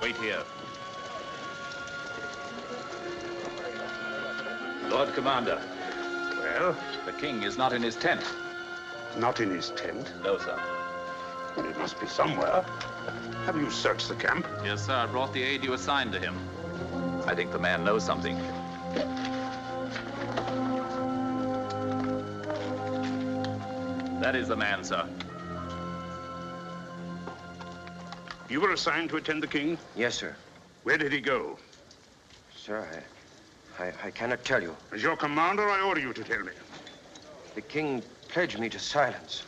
Wait here. Lord Commander. Well? The king is not in his tent. Not in his tent? No, sir. Well, it must be somewhere. Have you searched the camp? Yes, sir. I brought the aid you assigned to him. I think the man knows something. That is the man, sir. You were assigned to attend the king? Yes, sir. Where did he go? Sir, I cannot tell you. As your commander, I order you to tell me. The king pledged me to silence.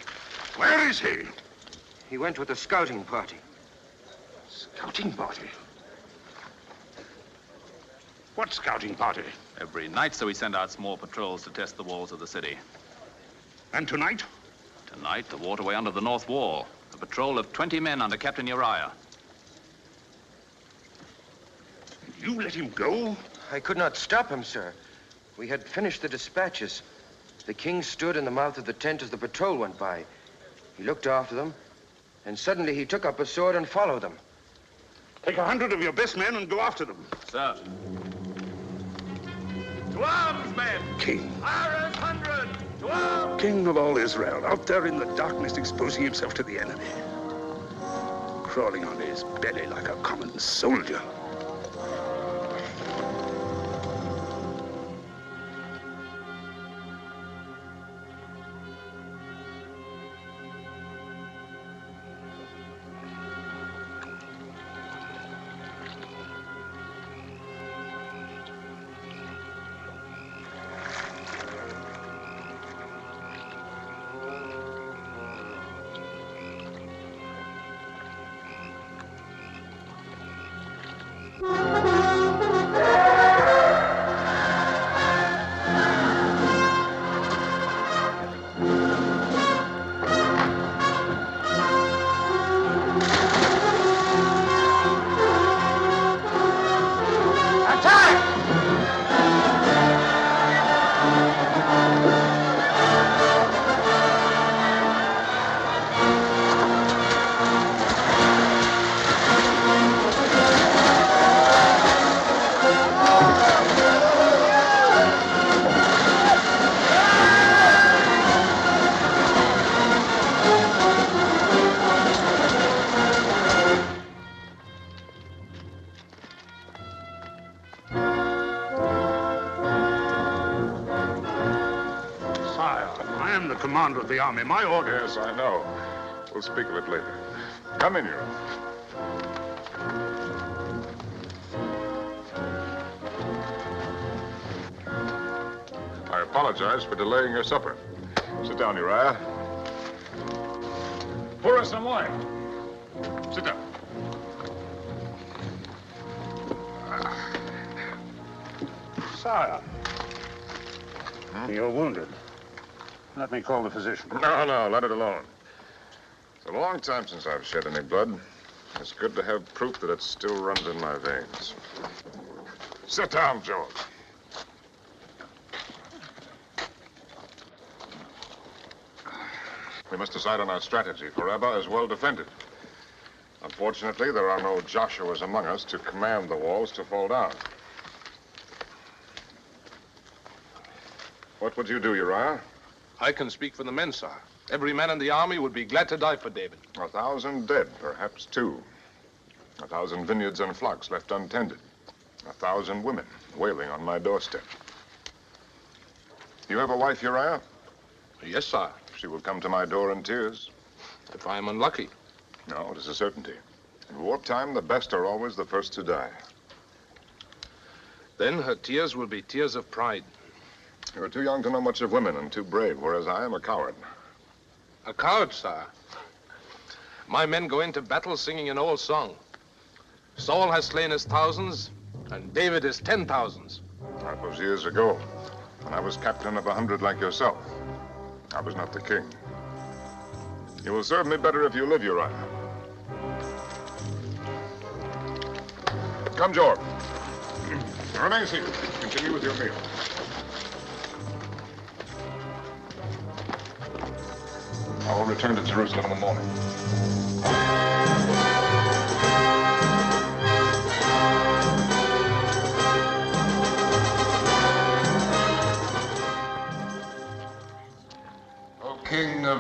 Where is he? He went with a scouting party. Scouting party? What scouting party? Every night, so we send out small patrols to test the walls of the city. And tonight? Tonight, the waterway under the north wall. A patrol of 20 men under Captain Uriah. You let him go? I could not stop him, sir. We had finished the dispatches. The king stood in the mouth of the tent as the patrol went by. He looked after them, and suddenly he took up a sword and followed them. Take 100 of your best men and go after them. Sir. To arms, men! King. Ire's 100! To arms! King of all Israel, out there in the darkness exposing himself to the enemy. Crawling on his belly like a common soldier. Commander of the army. My order. Yes, I know. We'll speak of it later. Come in, Uriah. I apologize for delaying your supper. Sit down, Uriah. Pour us some wine. Sit down. Sire. You're wounded. Let me call the physician. No, let it alone. It's a long time since I've shed any blood. It's good to have proof that it still runs in my veins. Sit down, George. We must decide on our strategy, for Rabbah is well defended. Unfortunately, there are no Joshuas among us to command the walls to fall down. What would you do, Uriah? I can speak for the men, sir. Every man in the army would be glad to die for David. 1,000 dead, perhaps 2. 1,000 vineyards and flocks left untended. 1,000 women wailing on my doorstep. You have a wife, Uriah? Yes, sir. She will come to my door in tears. If I am unlucky. No, it is a certainty. In wartime, the best are always the first to die. Then her tears will be tears of pride. You are too young to know much of women and too brave, whereas I am a coward. A coward, sir? My men go into battle singing an old song. Saul has slain his thousands, and David his 10,000s. That was years ago, when I was captain of 100 like yourself. I was not the king. You will serve me better if you live, Uriah. Come, George. Remain seated. Continue with your meal. I will return to Jerusalem in the morning.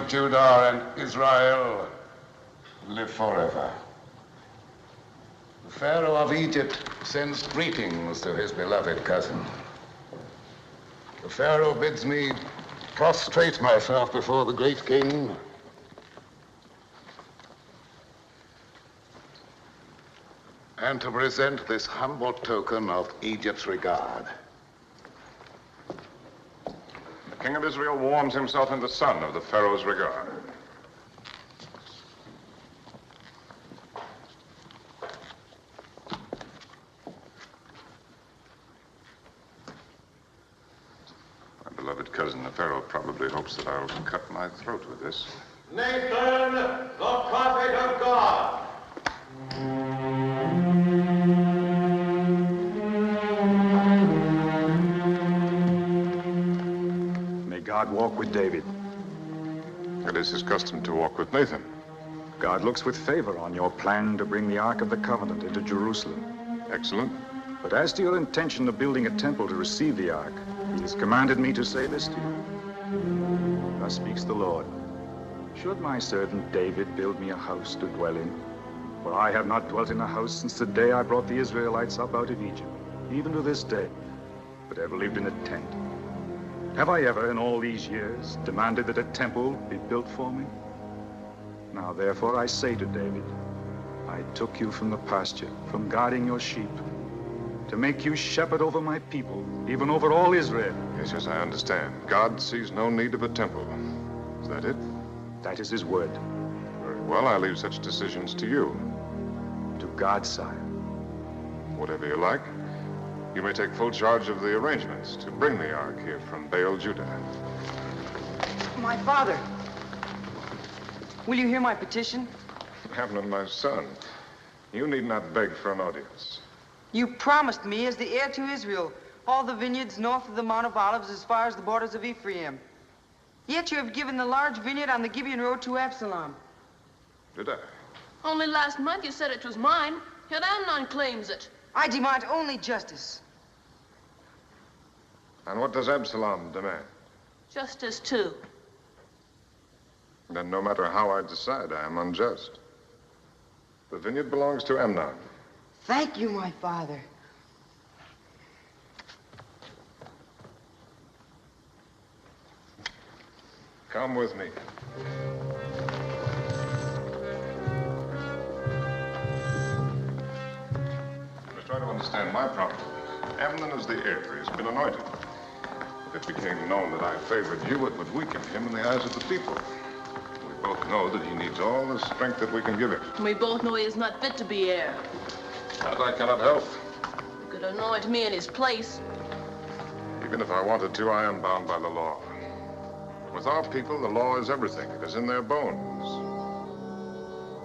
of Judah and Israel live forever. The Pharaoh of Egypt sends greetings to his beloved cousin. The Pharaoh bids me prostrate myself before the great king and to present this humble token of Egypt's regard. The king of Israel warms himself in the sun of the Pharaoh's regard. My beloved cousin, the Pharaoh, probably hopes that I'll cut my throat with this. Nathan, the prophet of God. God walk with David. It is his custom to walk with Nathan. God looks with favor on your plan to bring the Ark of the Covenant into Jerusalem. Excellent. But as to your intention of building a temple to receive the Ark, he has commanded me to say this to you. Thus speaks the Lord. Should my servant David build me a house to dwell in? For I have not dwelt in a house since the day I brought the Israelites up out of Egypt, even to this day, but ever lived in a tent. Have I ever, in all these years, demanded that a temple be built for me? Now, therefore, I say to David, I took you from the pasture, from guarding your sheep, to make you shepherd over my people, even over all Israel. Yes, I understand. God sees no need of a temple. Is that it? That is his word. Very well, I leave such decisions to you. To God, sire. Whatever you like. You may take full charge of the arrangements to bring the Ark here from Baal, Judah. My father, will you hear my petition? Amnon, my son, you need not beg for an audience. You promised me as the heir to Israel all the vineyards north of the Mount of Olives as far as the borders of Ephraim. Yet you have given the large vineyard on the Gibeon Road to Absalom. Did I? Only last month you said it was mine, yet Amnon claims it. I demand only justice. And what does Absalom demand? Justice, too. Then no matter how I decide, I am unjust. The vineyard belongs to Amnon. Thank you, my father. Come with me. Let's try to understand my problem. Amnon is the heir. He's been anointed. If it became known that I favored you, it would weaken him in the eyes of the people. We both know that he needs all the strength that we can give him. We both know he is not fit to be heir. That I cannot help. You could anoint me in his place. Even if I wanted to, I am bound by the law. With our people, the law is everything. It is in their bones.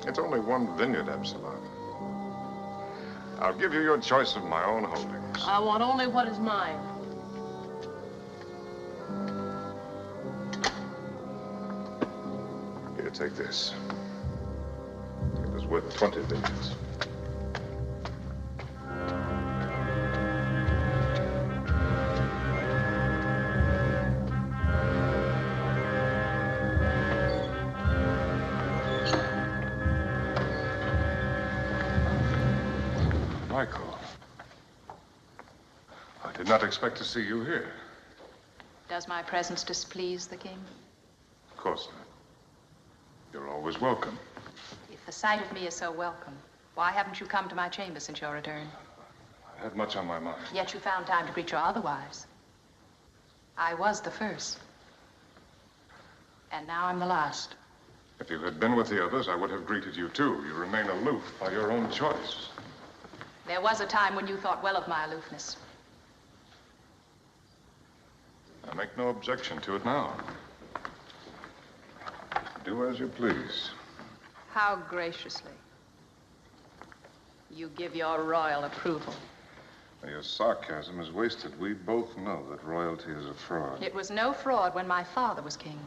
It's only one vineyard, Absalom. I'll give you your choice of my own holdings. I want only what is mine. Here, take this. It is worth 20 vineyards. Michael, I did not expect to see you here. Does my presence displease the king? Of course not. You're always welcome. If the sight of me is so welcome, why haven't you come to my chamber since your return? I had much on my mind. Yet you found time to greet your other wives. I was the first. And now I'm the last. If you had been with the others, I would have greeted you too. You remain aloof by your own choice. There was a time when you thought well of my aloofness. I make no objection to it now. Do as you please. How graciously. You give your royal approval. Your sarcasm is wasted. We both know that royalty is a fraud. It was no fraud when my father was king.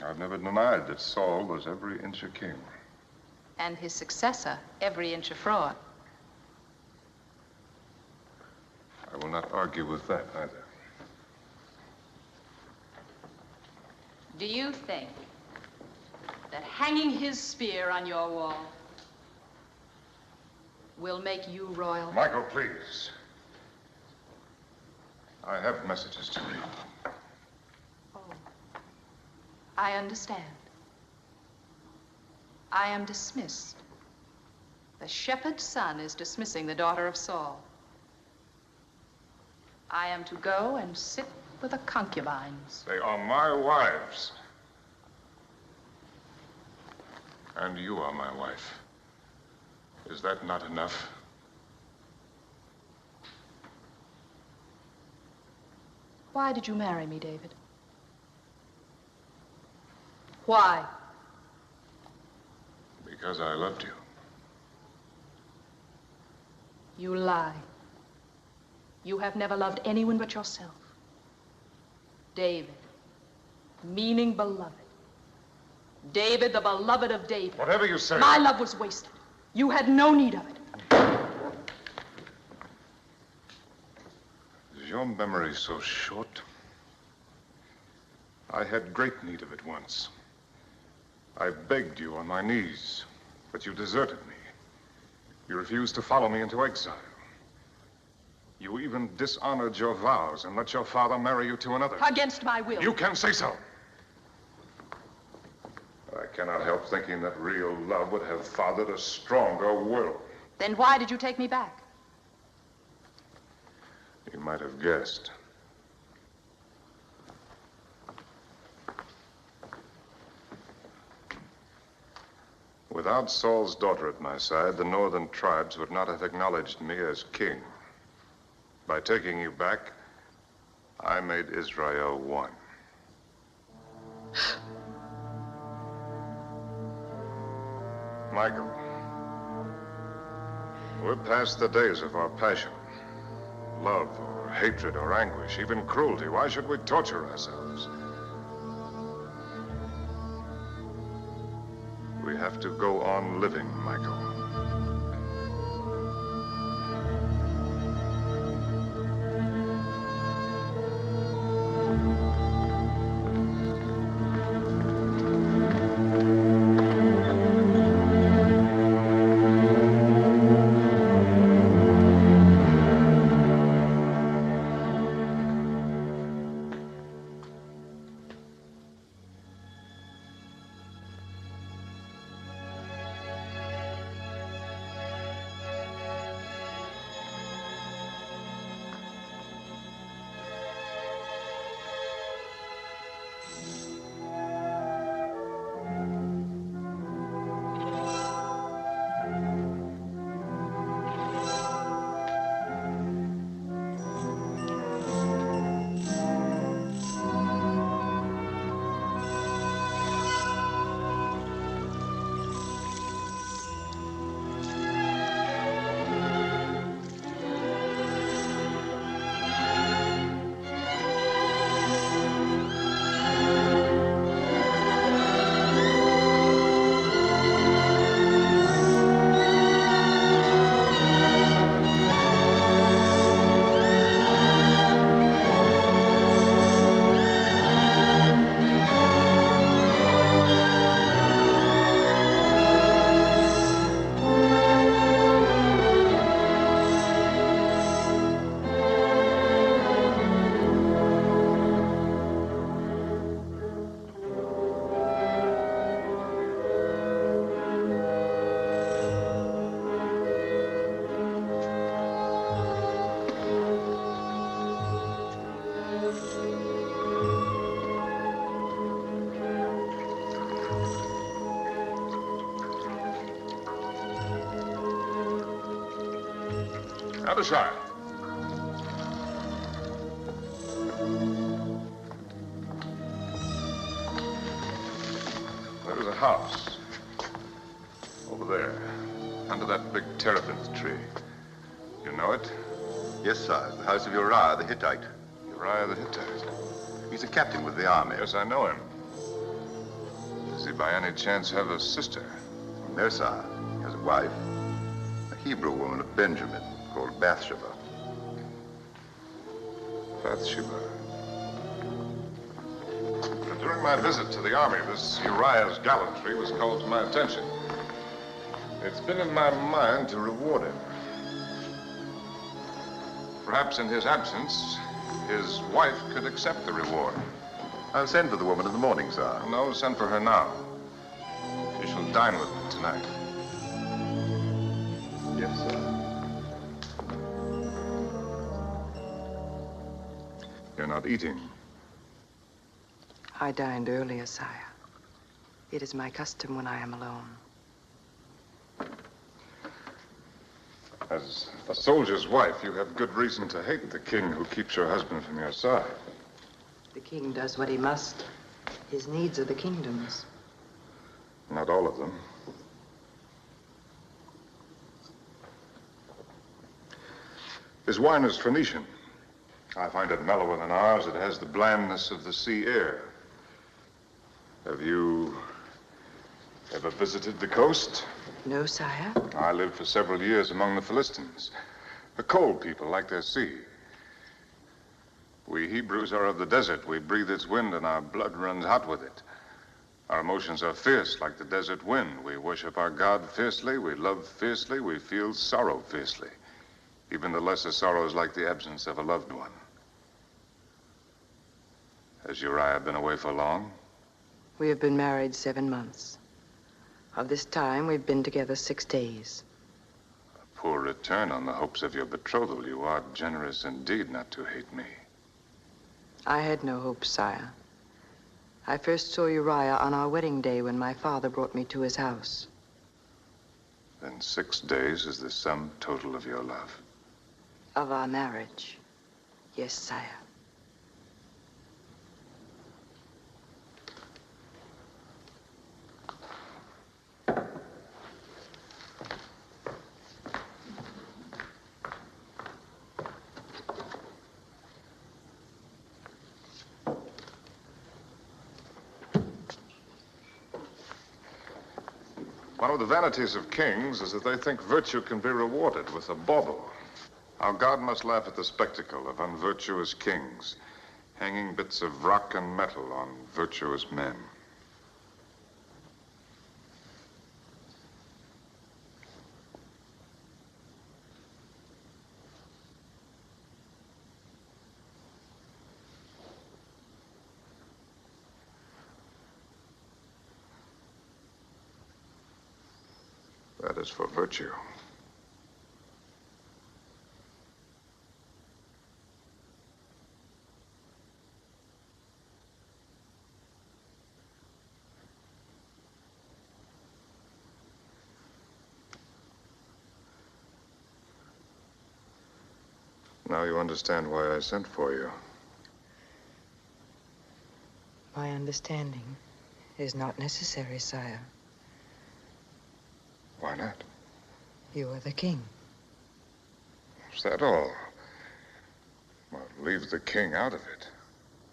I've never denied that Saul was every inch a king. And his successor, every inch a fraud. I will not argue with that either. Do you think that hanging his spear on your wall will make you royal? Michael, please. I have messages to read. Oh, I understand. I am dismissed. The shepherd's son is dismissing the daughter of Saul. I am to go and sit with the concubines. They are my wives. And you are my wife. Is that not enough? Why did you marry me, David? Why? Because I loved you. You lie. You have never loved anyone but yourself. David, meaning beloved. David, the beloved of David. Whatever you say. My love was wasted. You had no need of it. Is your memory so short? I had great need of it once. I begged you on my knees, but you deserted me. You refused to follow me into exile. You even dishonored your vows and let your father marry you to another. Against my will. You can say so. I cannot help thinking that real love would have fathered a stronger will. Then why did you take me back? You might have guessed. Without Saul's daughter at my side, the northern tribes would not have acknowledged me as king. By taking you back, I made Israel one. Michael, we're past the days of our passion. Love or hatred or anguish, even cruelty. Why should we torture ourselves? We have to go on living, Michael. Other side. There's a house. Over there. Under that big terebinth tree. You know it? Yes, sir. The house of Uriah the Hittite. Uriah the Hittite. He's a captain with the army. Yes, I know him. Does he by any chance have a sister? No, sir. He has a wife. A Hebrew woman of Benjamin called Bathsheba. Bathsheba. During my visit to the army, this Uriah's gallantry was called to my attention. It's been in my mind to reward him. Perhaps in his absence, his wife could accept the reward. I'll send for the woman in the morning, sir. No, send for her now. She shall dine with me tonight. Yes, sir. You're not eating. I dined earlier, sire. It is my custom when I am alone. As a soldier's wife, you have good reason to hate the king who keeps your husband from your side. The king does what he must. His needs are the kingdom's. Not all of them. This wine is Phoenician. I find it mellower than ours. It has the blandness of the sea air. Have you ever visited the coast? No, sire. I lived for several years among the Philistines. A cold people like their sea. We Hebrews are of the desert. We breathe its wind and our blood runs hot with it. Our emotions are fierce like the desert wind. We worship our God fiercely. We love fiercely. We feel sorrow fiercely. Even the lesser sorrow is like the absence of a loved one. Has Uriah been away for long? We have been married 7 months. Of this time, we've been together 6 days. A poor return on the hopes of your betrothal. You are generous indeed not to hate me. I had no hopes, sire. I first saw Uriah on our wedding day when my father brought me to his house. Then 6 days is the sum total of your love. Of our marriage. Yes, sire. One of the vanities of kings is that they think virtue can be rewarded with a bauble. Our God must laugh at the spectacle of unvirtuous kings, hanging bits of rock and metal on virtuous men. That is for virtue. Now you understand why I sent for you. My understanding is not necessary, sire. Why not? You are the king. Is that all? Well, leave the king out of it.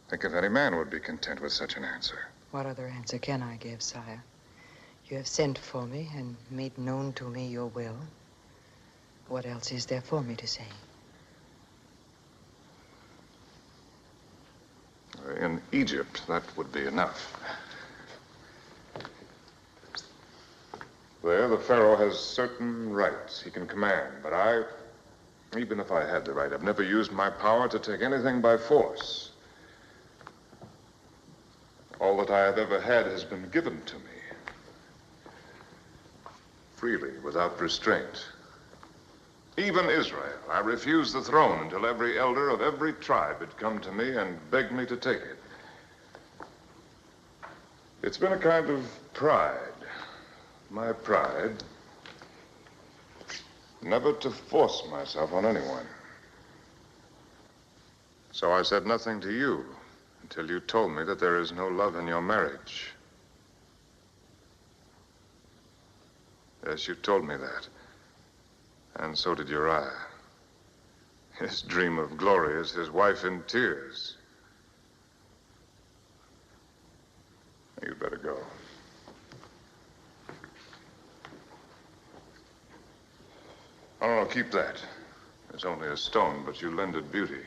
Think if any man would be content with such an answer. What other answer can I give, sire? You have sent for me and made known to me your will. What else is there for me to say? In Egypt, that would be enough. There, the pharaoh has certain rights he can command, but even if I had the right, I've never used my power to take anything by force. All that I have ever had has been given to me. Freely, without restraint. Even Israel, I refused the throne until every elder of every tribe had come to me and begged me to take it. It's been a kind of pride. My pride, never to force myself on anyone. So I said nothing to you until you told me that there is no love in your marriage. Yes, you told me that. And so did Uriah. His dream of glory is his wife in tears. You'd better go. Oh, no, keep that. It's only a stone, but you lend it beauty.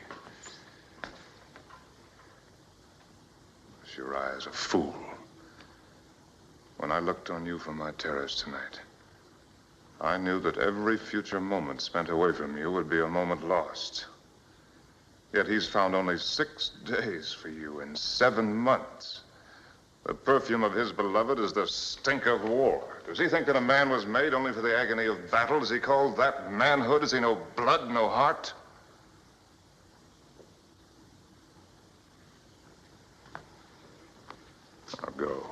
Uriah. as a fool. When I looked on you from my terrace tonight, I knew that every future moment spent away from you would be a moment lost. Yet he's found only 6 days for you in 7 months. The perfume of his beloved is the stink of war. Does he think that a man was made only for the agony of battle? Does he call that manhood? Has he no blood, no heart? Now go.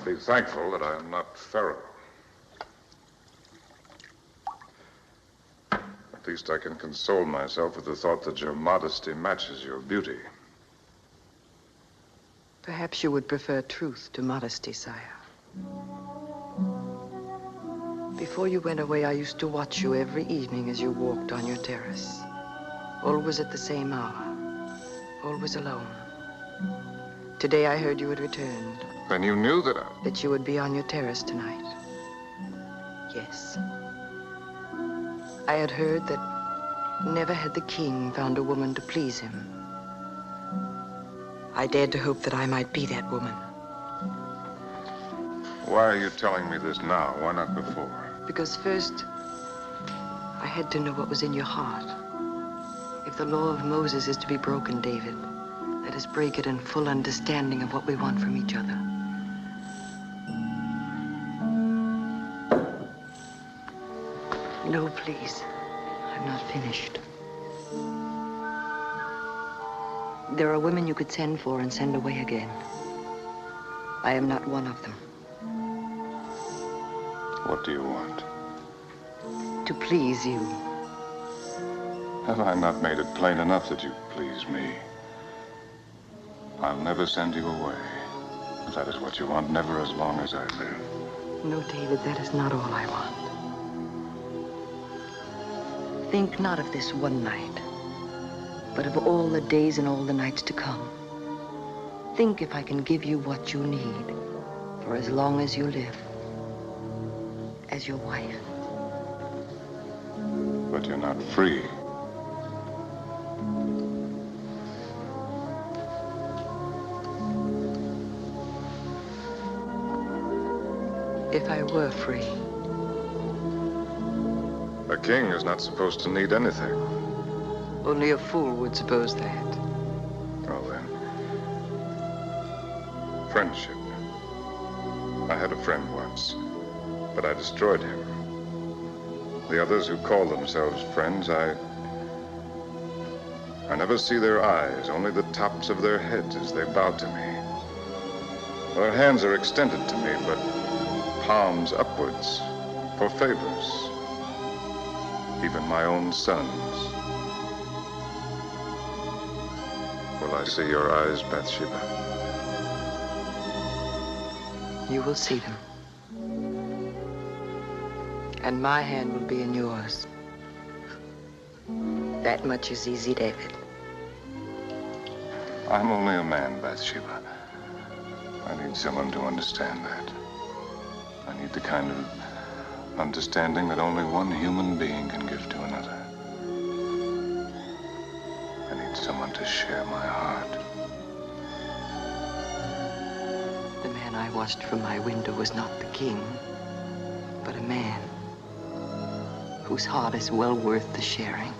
Be thankful that I am not feral. At least I can console myself with the thought that your modesty matches your beauty. Perhaps you would prefer truth to modesty, sire. Before you went away, I used to watch you every evening as you walked on your terrace. Always at the same hour. Always alone. Today I heard you had returned. Then you knew that That you would be on your terrace tonight. Yes. I had heard that never had the king found a woman to please him. I dared to hope that I might be that woman. Why are you telling me this now? Why not before? Because first, I had to know what was in your heart. If the law of Moses is to be broken, David, let us break it in full understanding of what we want from each other. No, please. I'm not finished. There are women you could send for and send away again. I am not one of them. What do you want? To please you. Have I not made it plain enough that you please me? I'll never send you away. If that is what you want, never as long as I live. No, David, that is not all I want. Think not of this one night, but of all the days and all the nights to come. Think if I can give you what you need for as long as you live, as your wife. But you're not free. If I were free. A king is not supposed to need anything. Only a fool would suppose that. Oh, then. Friendship. I had a friend once, but I destroyed him. The others who call themselves friends, I never see their eyes, only the tops of their heads as they bow to me. Their hands are extended to me, but palms upwards for favors. Even my own sons. Will I see your eyes, Bathsheba? You will see them. And my hand will be in yours. That much is easy, David. I'm only a man, Bathsheba. I need someone to understand that. I need the kind of understanding that only one human being can give to another. I need someone to share my heart. The man I watched from my window was not the king, but a man whose heart is well worth the sharing.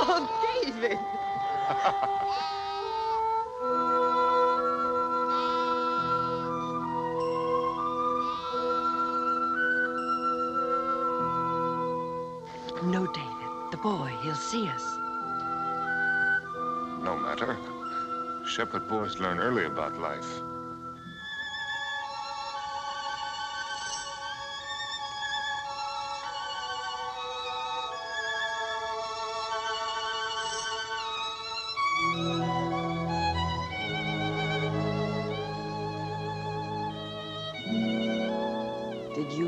Oh, David! No, David. The boy, he'll see us. No matter. Shepherd boys learn early about life.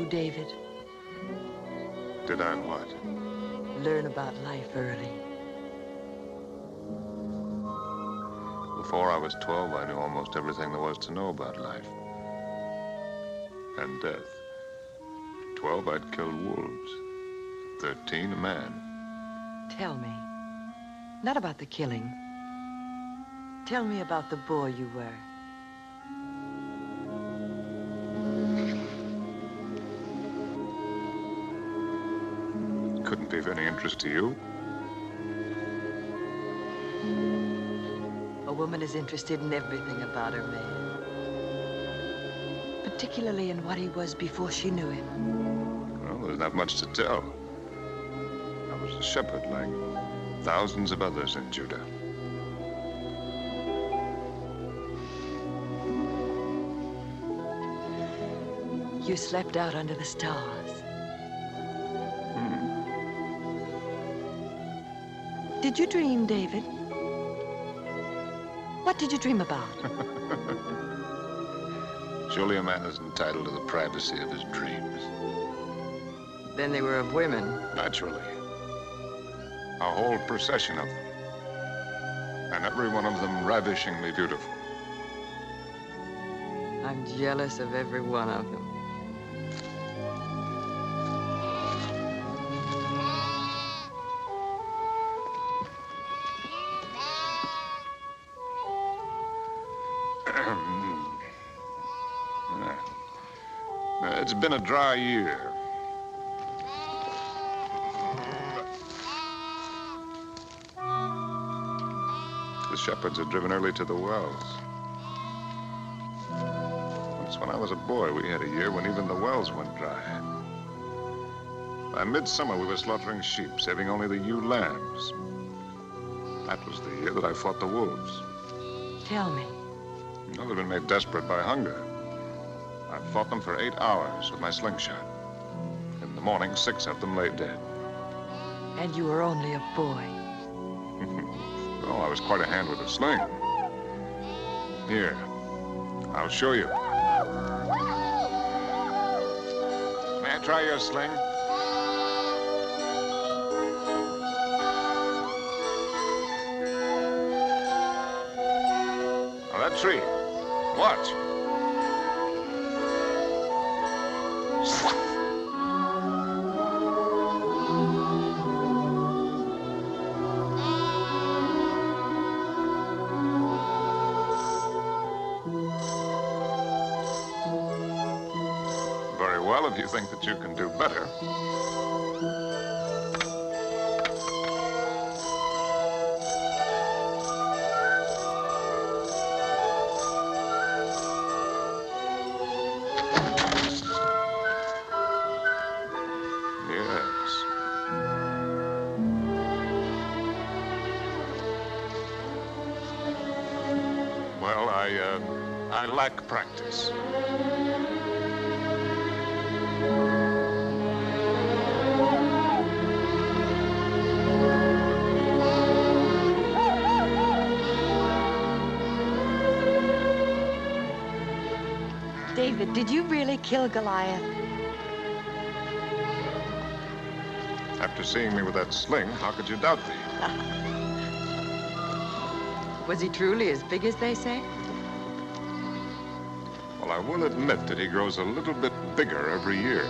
David? Did I what? Learn about life early. Before I was 12, I knew almost everything there was to know about life. And death. 12, I'd killed wolves. 13, a man. Tell me. Not about the killing. Tell me about the boy you were. Couldn't be of any interest to you. A woman is interested in everything about her man. Particularly in what he was before she knew him. Well, there's not much to tell. I was a shepherd like thousands of others in Judah. You slept out under the stars. Did you dream, David? What did you dream about? Surely a man is entitled to the privacy of his dreams. Then they were of women. Naturally. A whole procession of them. And every one of them ravishingly beautiful. I'm jealous of every one of them. It's been a dry year. The shepherds had driven early to the wells. Once when I was a boy, we had a year when even the wells went dry. By midsummer, we were slaughtering sheep, saving only the ewe lambs. That was the year that I fought the wolves. Tell me. They'd been made desperate by hunger. I fought them for 8 hours with my slingshot. In the morning, 6 of them lay dead. And you were only a boy. Oh, I was quite a hand with a sling. Here, I'll show you. May I try your sling? Now, that tree. Watch. Very well, if you think that you can do better. I lack practice. David, did you really kill Goliath? After seeing me with that sling, how could you doubt me? Was he truly as big as they say? Well, I will admit that he grows a little bit bigger every year.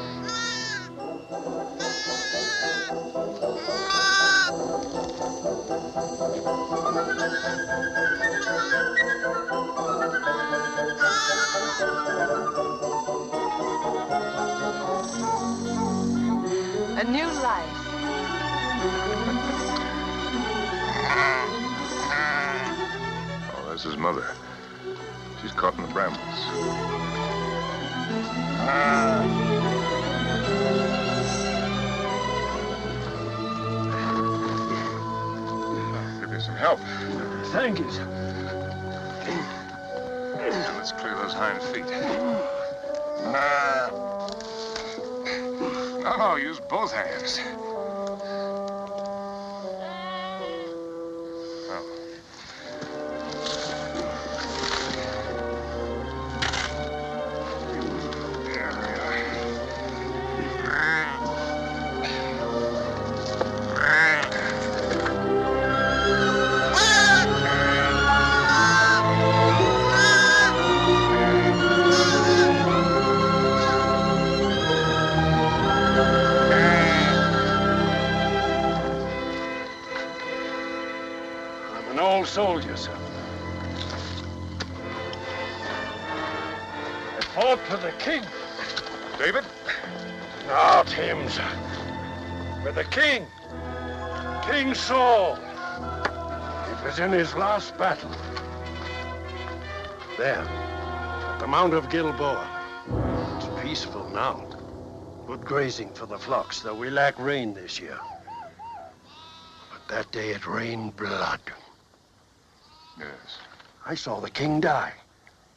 A new life. Oh, there's his mother. She's caught in the brambles. I'll give you some help. Thank you, sir. Now, let's clear those hind feet. No, use both hands. An old soldier, sir. I fought for the king. David? Not him, sir. For the king. King Saul. It was in his last battle. There, at the Mount of Gilboa. It's peaceful now. Good grazing for the flocks, though we lack rain this year. But that day it rained blood. Yes. I saw the king die.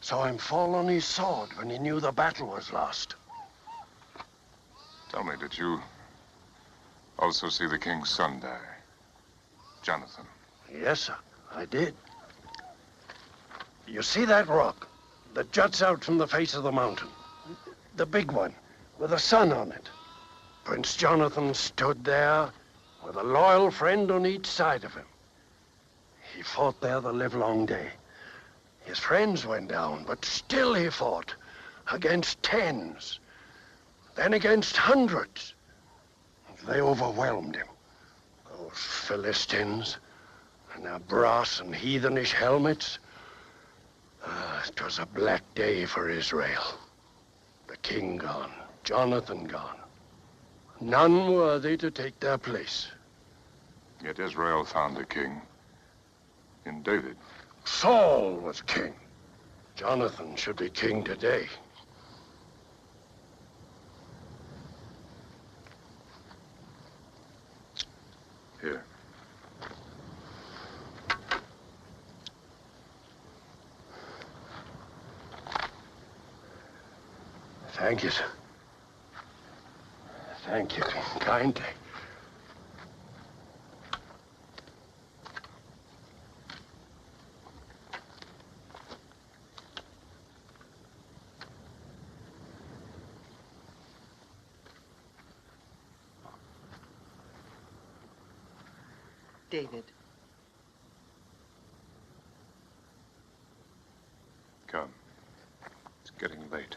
Saw him fall on his sword when he knew the battle was lost. Tell me, did you also see the king's son die? Jonathan. Yes, sir, I did. You see that rock that juts out from the face of the mountain? The big one, with a sun on it. Prince Jonathan stood there with a loyal friend on each side of him. He fought there the livelong day. His friends went down, but still he fought against tens, then against hundreds. They overwhelmed him. Those Philistines and their brass and heathenish helmets. It was a black day for Israel. The king gone, Jonathan gone. None worthy to take their place. Yet Israel found a king in David. Saul was king. Jonathan should be king today. Here. Thank you, sir. Thank you kindly. David. Come. It's getting late.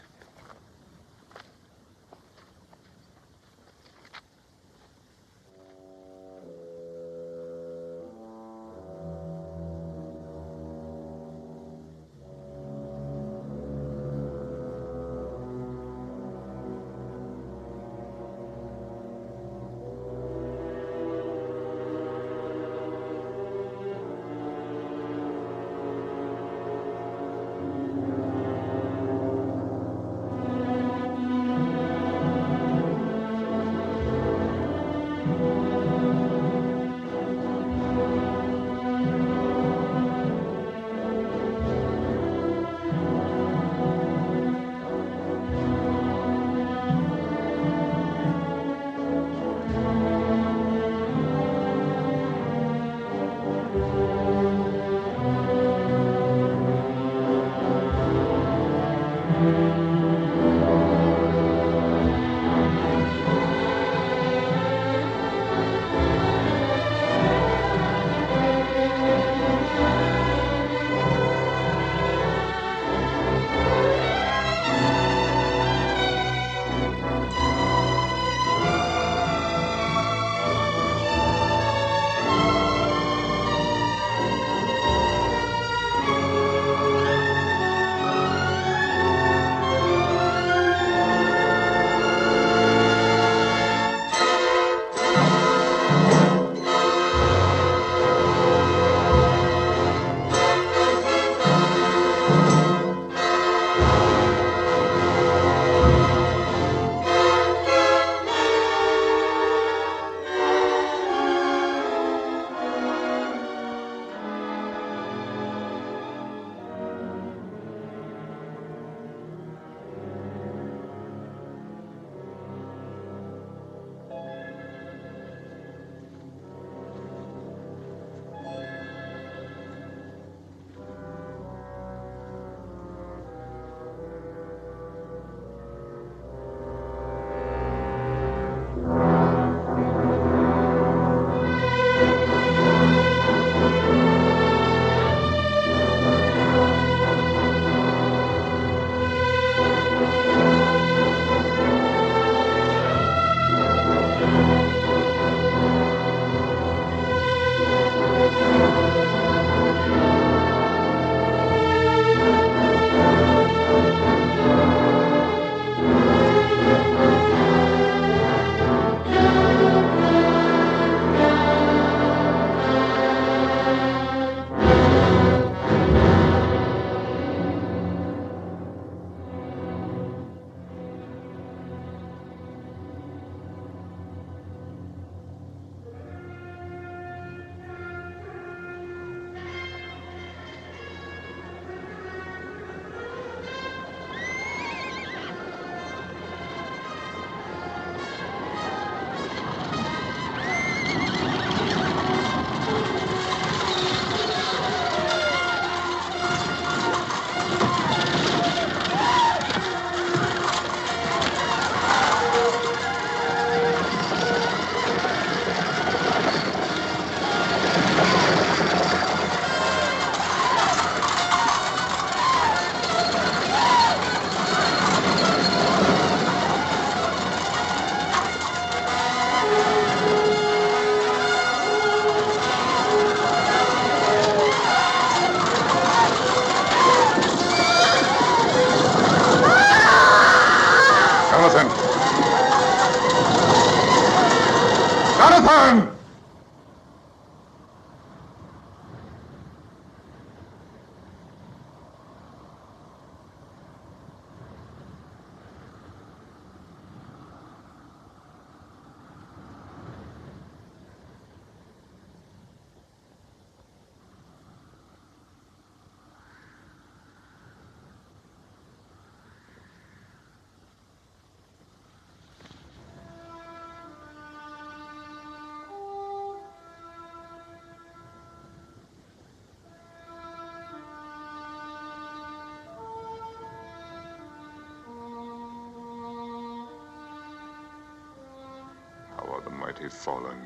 mighty fallen.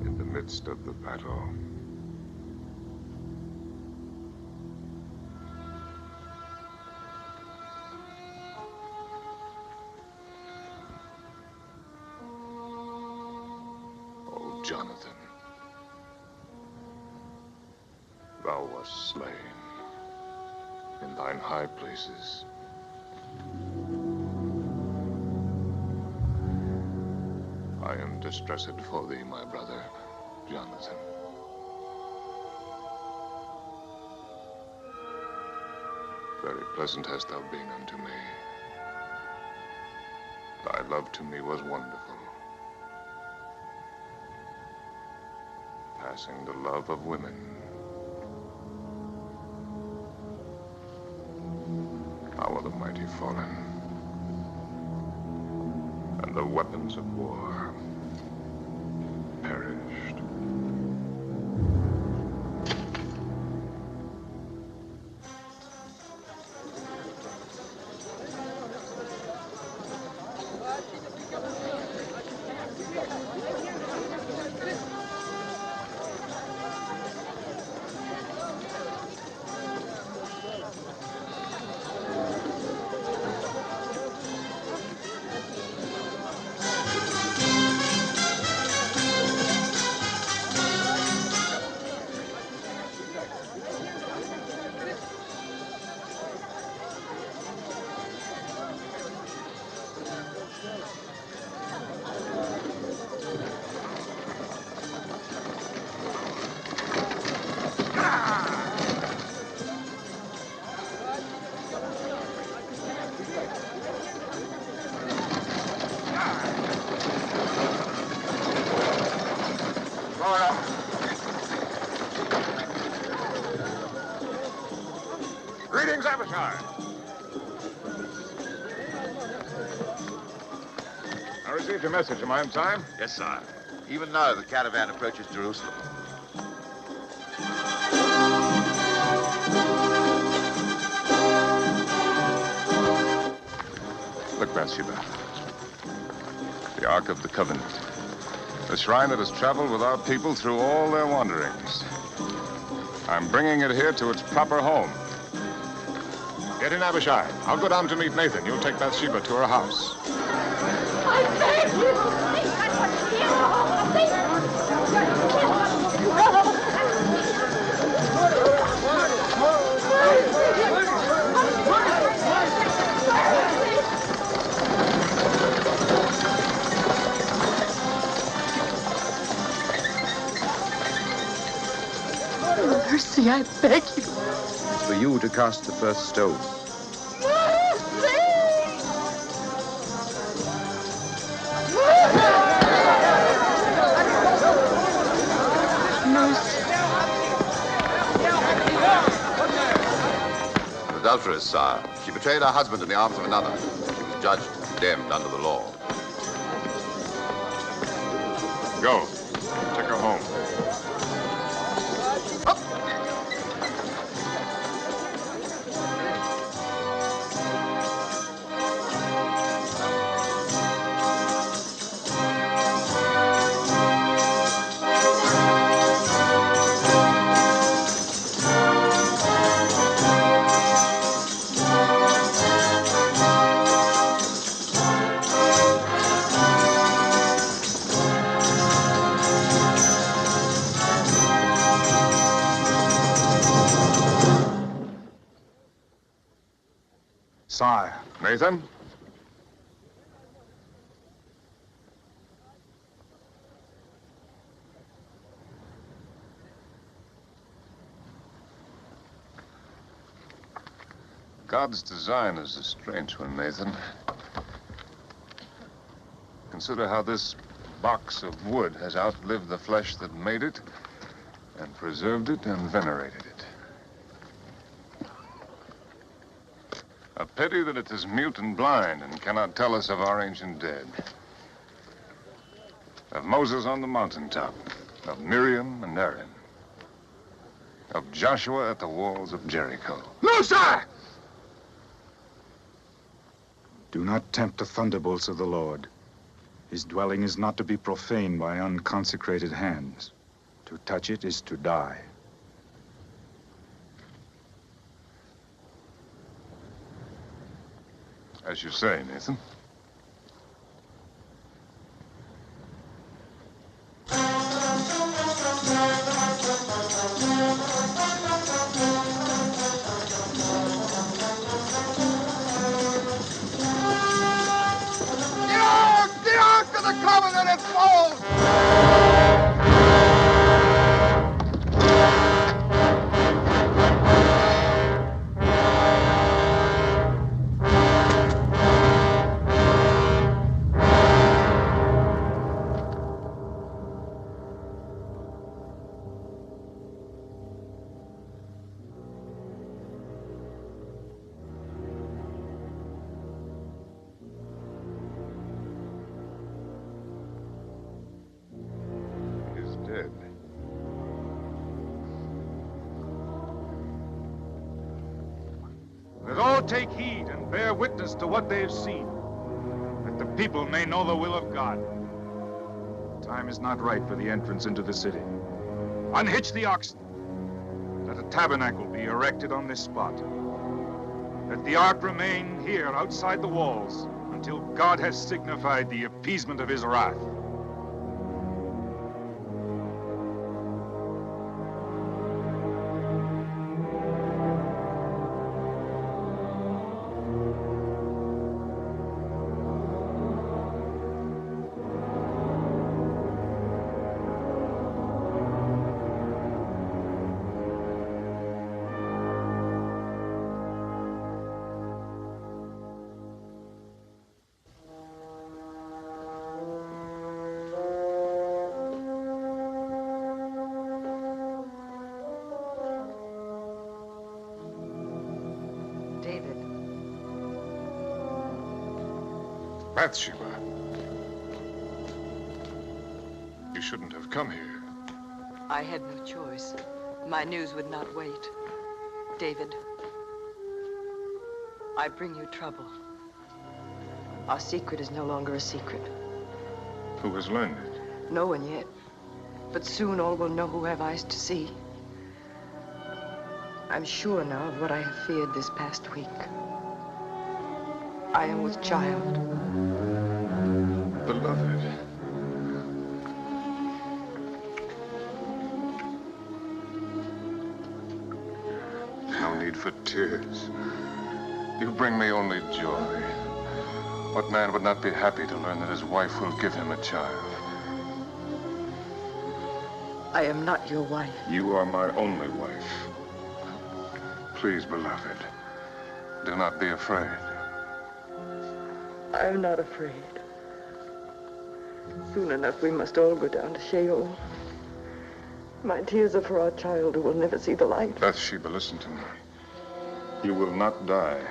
In the midst of the battle. Oh, Jonathan. Thou wast slain in thine high places. I am distressed for thee, my brother, Jonathan. Very pleasant hast thou been unto me. Thy love to me was wonderful, passing the love of women. How are the mighty fallen, and the weapons of war perished. Greetings, Abishai. I received your message. Am I in time? Yes, sir. Even now, the caravan approaches Jerusalem. Look, Bathsheba. The Ark of the Covenant. The shrine that has traveled with our people through all their wanderings. I'm bringing it here to its proper home. Get in, Abishai. I'll go down to meet Nathan. You'll take Bathsheba to her house. I beg you! Mercy, I beg you. It's for you to cast the first stone. An adulteress, sire. She betrayed her husband in the arms of another. She was judged and condemned under the law. Go. Take her home. Sire. Nathan? God's design is a strange one, Nathan. Consider how this box of wood has outlived the flesh that made it, and preserved it and venerated it. A pity that it is mute and blind and cannot tell us of our ancient dead. Of Moses on the mountaintop, of Miriam and Aaron, of Joshua at the walls of Jericho. No, sir! Do not tempt the thunderbolts of the Lord. His dwelling is not to be profaned by unconsecrated hands. To touch it is to die. As you say, Nathan. The Ark of the Covenant is fallen! Let all take heed and bear witness to what they have seen, that the people may know the will of God. The time is not right for the entrance into the city. Unhitch the oxen. Let a tabernacle be erected on this spot. Let the ark remain here outside the walls until God has signified the appeasement of his wrath. Bathsheba. You shouldn't have come here. I had no choice. My news would not wait. David, I bring you trouble. Our secret is no longer a secret. Who has learned it? No one yet. But soon all will know who have eyes to see. I'm sure now of what I have feared this past week. I am with child. Beloved. No need for tears. You bring me only joy. What man would not be happy to learn that his wife will give him a child? I am not your wife. You are my only wife. Please, beloved, do not be afraid. I am not afraid. Soon enough, we must all go down to Sheol. My tears are for our child who will never see the light. Bathsheba, listen to me. You will not die.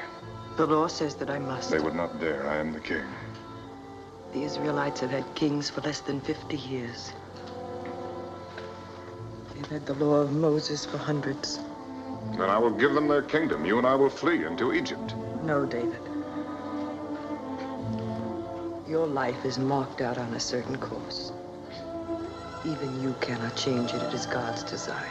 The law says that I must. They would not dare. I am the king. The Israelites have had kings for less than 50 years. They've had the law of Moses for hundreds. Then I will give them their kingdom. You and I will flee into Egypt. No, David. Your life is marked out on a certain course. Even you cannot change it. It is God's design.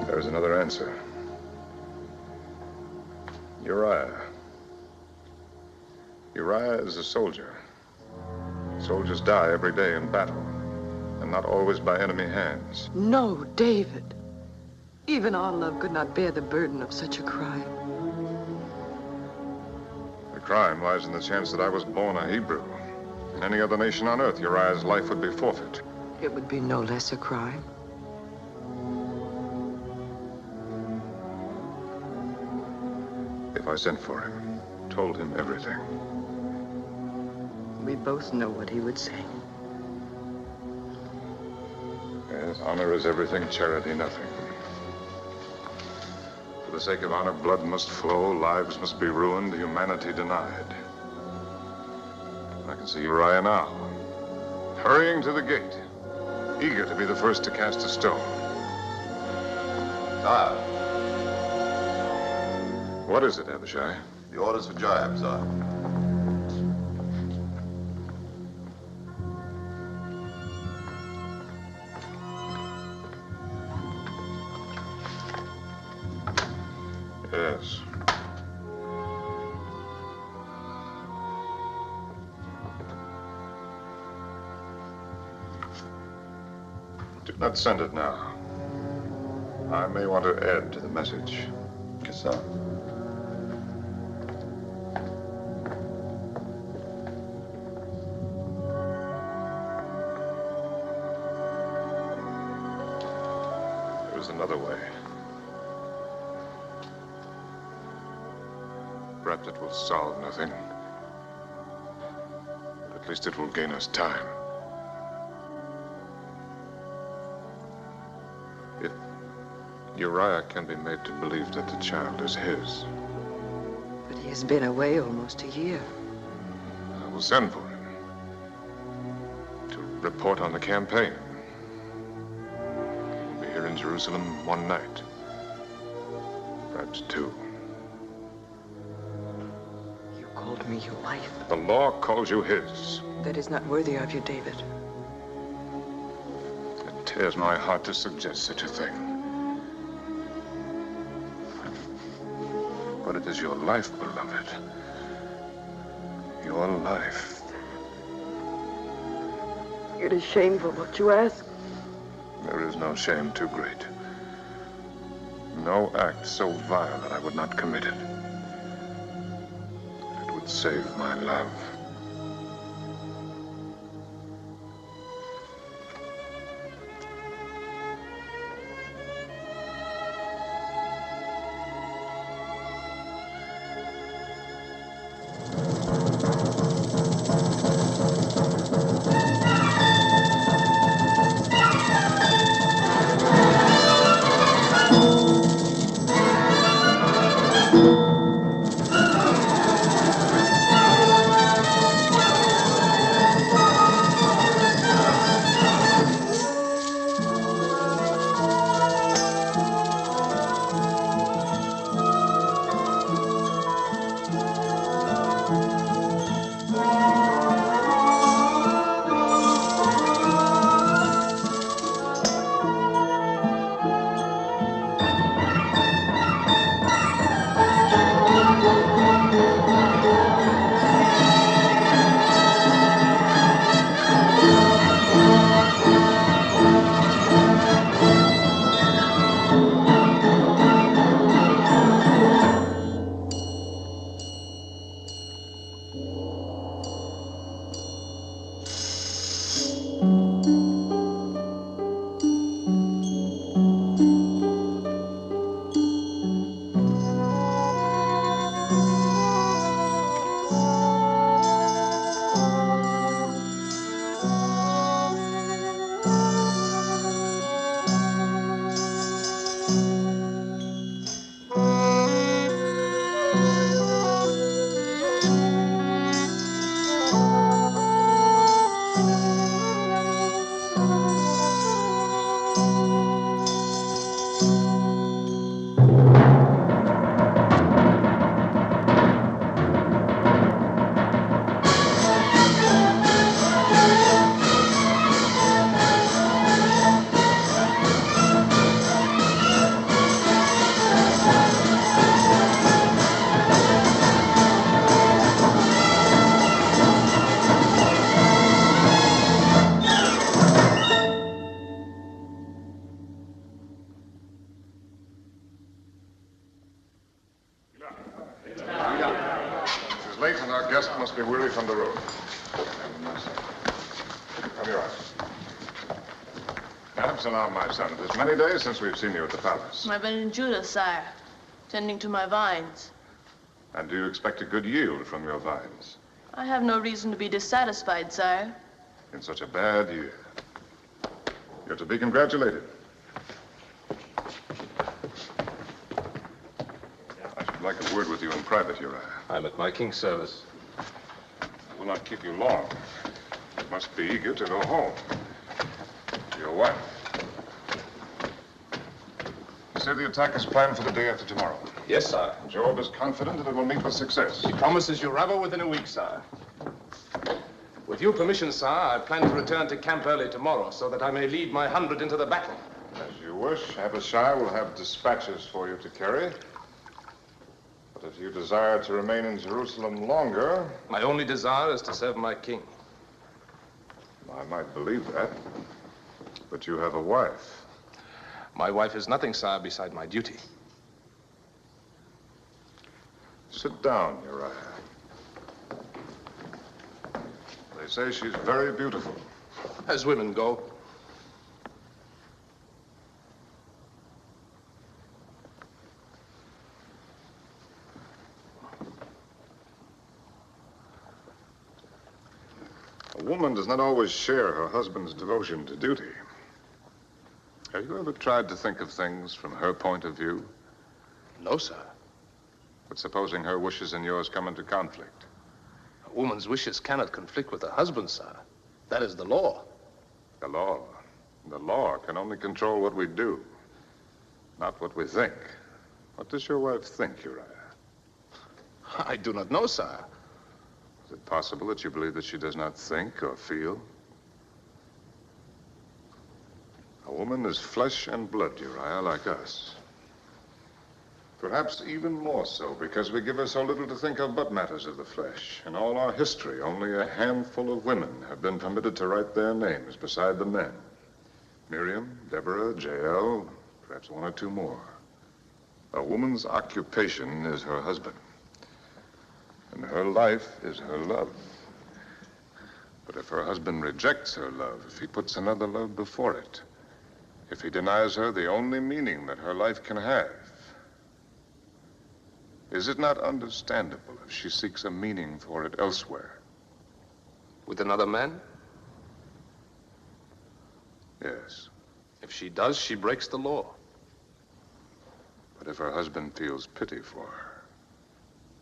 There's another answer. Uriah. Uriah is a soldier. Soldiers die every day in battle, and not always by enemy hands. No, David. Even our love could not bear the burden of such a crime. The crime lies in the chance that I was born a Hebrew. In any other nation on earth, Uriah's life would be forfeit. It would be no less a crime. If I sent for him, told him everything. We both know what he would say. Yes, honor is everything, charity nothing. For the sake of honor, blood must flow, lives must be ruined, humanity denied. I can see Uriah now, hurrying to the gate, eager to be the first to cast a stone. Sire. What is it, Abishai? The orders for Joab, sire. Yes. Do not send it now. I may want to add to the message. Yes, sir. There is another way. Perhaps it will solve nothing. But at least it will gain us time. If Uriah can be made to believe that the child is his, But he has been away almost a year. I will send for him to report on the campaign. He'll be here in Jerusalem one night, perhaps two. Called me your wife. The law calls you his. That is not worthy of you, David. It tears my heart to suggest such a thing. But it is your life, beloved. Your life. It is shameful what you ask. There is no shame too great. No act so vile that I would not commit it. It would save my love. Late, and our guest must be weary from the road. Come here. Absalom, my son, it is many days since we've seen you at the palace. I've been in Judah, sire, tending to my vines. And do you expect a good yield from your vines? I have no reason to be dissatisfied, sire. In such a bad year. You're to be congratulated. I should like a word with you in private, Uriah. I'm at my king's service. I will not keep you long. You must be eager to go home. To your wife. You say the attack is planned for the day after tomorrow. Yes, sir. Job is confident that it will meet with success. He promises Uriah within a week, sir. With your permission, sir, I plan to return to camp early tomorrow so that I may lead my 100 into the battle. As you wish. Abishai will have dispatches for you to carry. But if you desire to remain in Jerusalem longer... My only desire is to serve my king. I might believe that. But you have a wife. My wife is nothing, sir, beside my duty. Sit down, Uriah. They say she's very beautiful. As women go. A woman does not always share her husband's devotion to duty. Have you ever tried to think of things from her point of view? No, sir. But supposing her wishes and yours come into conflict? A woman's wishes cannot conflict with her husband, sir. That is the law. The law? The law can only control what we do, not what we think. What does your wife think, Uriah? I do not know, sir. Is it possible that you believe that she does not think or feel? A woman is flesh and blood, Uriah, like us. Perhaps even more so, because we give her so little to think of but matters of the flesh. In all our history, only a handful of women have been permitted to write their names beside the men. Miriam, Deborah, Jael, perhaps one or two more. A woman's occupation is her husband. And her life is her love. But if her husband rejects her love, if he puts another love before it, if he denies her the only meaning that her life can have, is it not understandable if she seeks a meaning for it elsewhere? With another man? Yes. If she does, she breaks the law. But if her husband feels pity for her,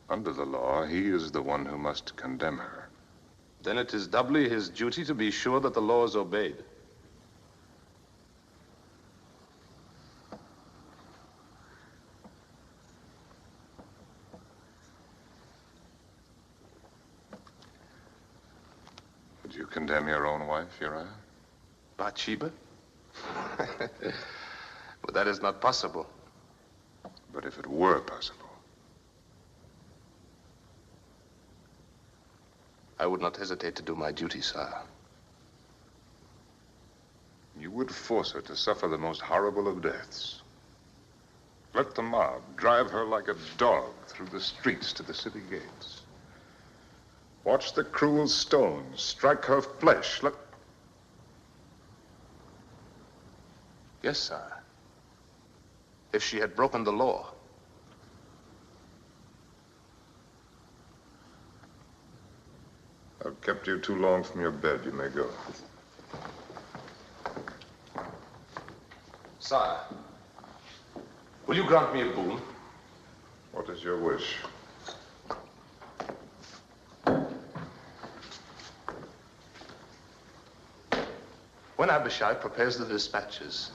under the law, he is the one who must condemn her. Then it is doubly his duty to be sure that the law is obeyed. Would you condemn your own wife, Uriah? Bathsheba? But that is not possible. But if it were possible? I would not hesitate to do my duty, sir. You would force her to suffer the most horrible of deaths. Let the mob drive her like a dog through the streets to the city gates. Watch the cruel stones strike her flesh. Yes, sir. If she had broken the law. I've kept you too long from your bed. You may go. Sire, will you grant me a boon? What is your wish? When Abishai prepares the dispatches,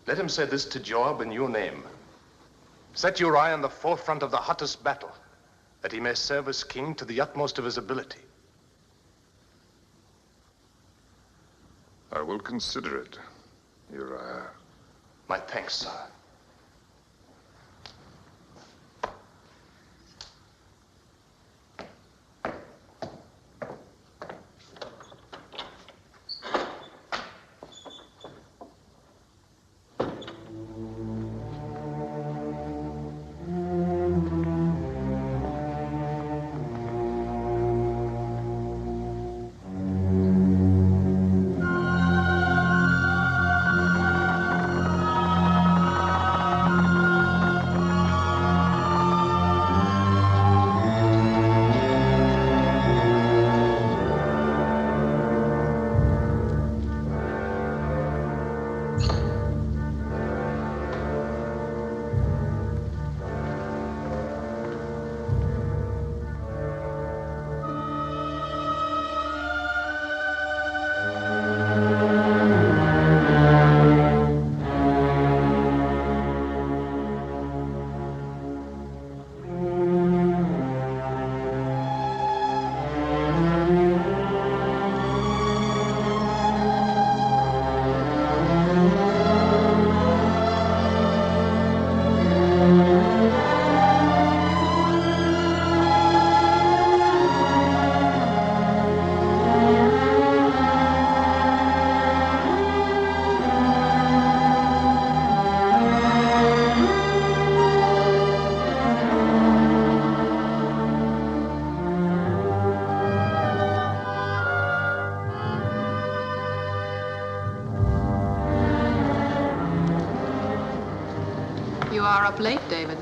let him say this to Joab in your name. Set Uriah in the forefront of the hottest battle, that he may serve as king to the utmost of his ability. I will consider it, Uriah. My thanks, sir. You are up late, David.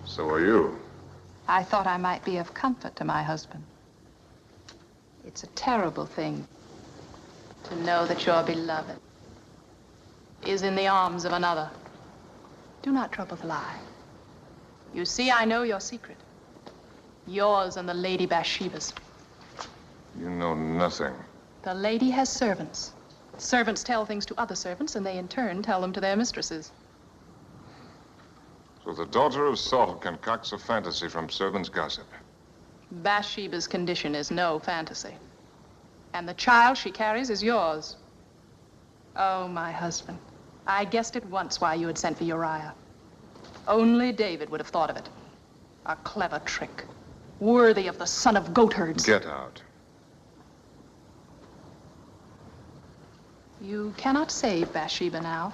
So are you. I thought I might be of comfort to my husband. It's a terrible thing to know that your beloved is in the arms of another. Do not trouble to lie. You see, I know your secret. Yours and the Lady Bathsheba's. You know nothing. The lady has servants. Servants tell things to other servants, and they in turn tell them to their mistresses. So the daughter of Saul concocts a fantasy from servants' gossip. Bathsheba's condition is no fantasy. And the child she carries is yours. Oh, my husband, I guessed at once why you had sent for Uriah. Only David would have thought of it. A clever trick, worthy of the son of goatherds. Get out. You cannot save Bathsheba now.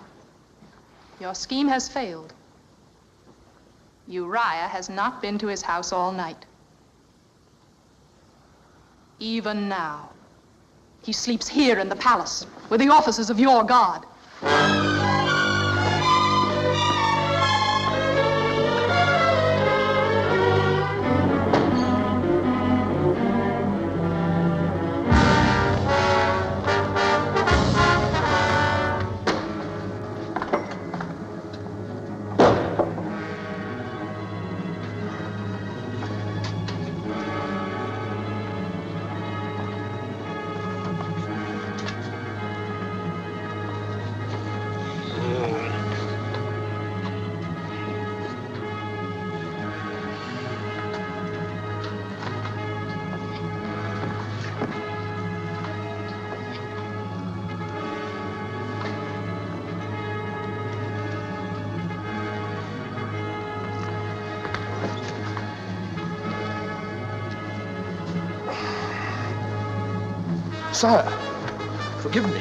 Your scheme has failed. Uriah has not been to his house all night. Even now, he sleeps here in the palace with the officers of your God. Sire, forgive me.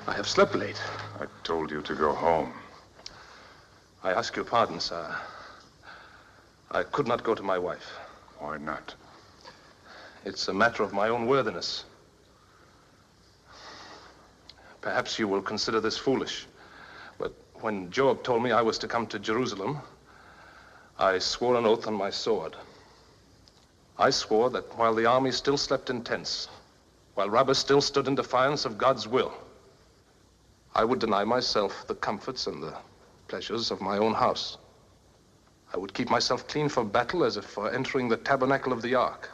I have slept late. I told you to go home. I ask your pardon, sire. I could not go to my wife. Why not? It's a matter of my own worthiness. Perhaps you will consider this foolish, but when Joab told me I was to come to Jerusalem, I swore an oath on my sword. I swore that while the army still slept in tents, while Rabbah still stood in defiance of God's will, I would deny myself the comforts and the pleasures of my own house. I would keep myself clean for battle as if for entering the tabernacle of the ark.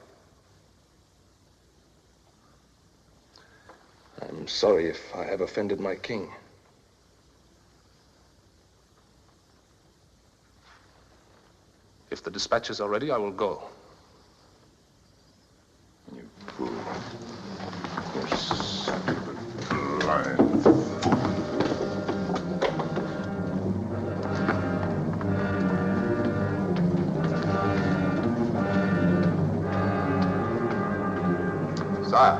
I'm sorry if I have offended my king. If the dispatches are ready, I will go. You fool. You stupid, blind fool. Sire.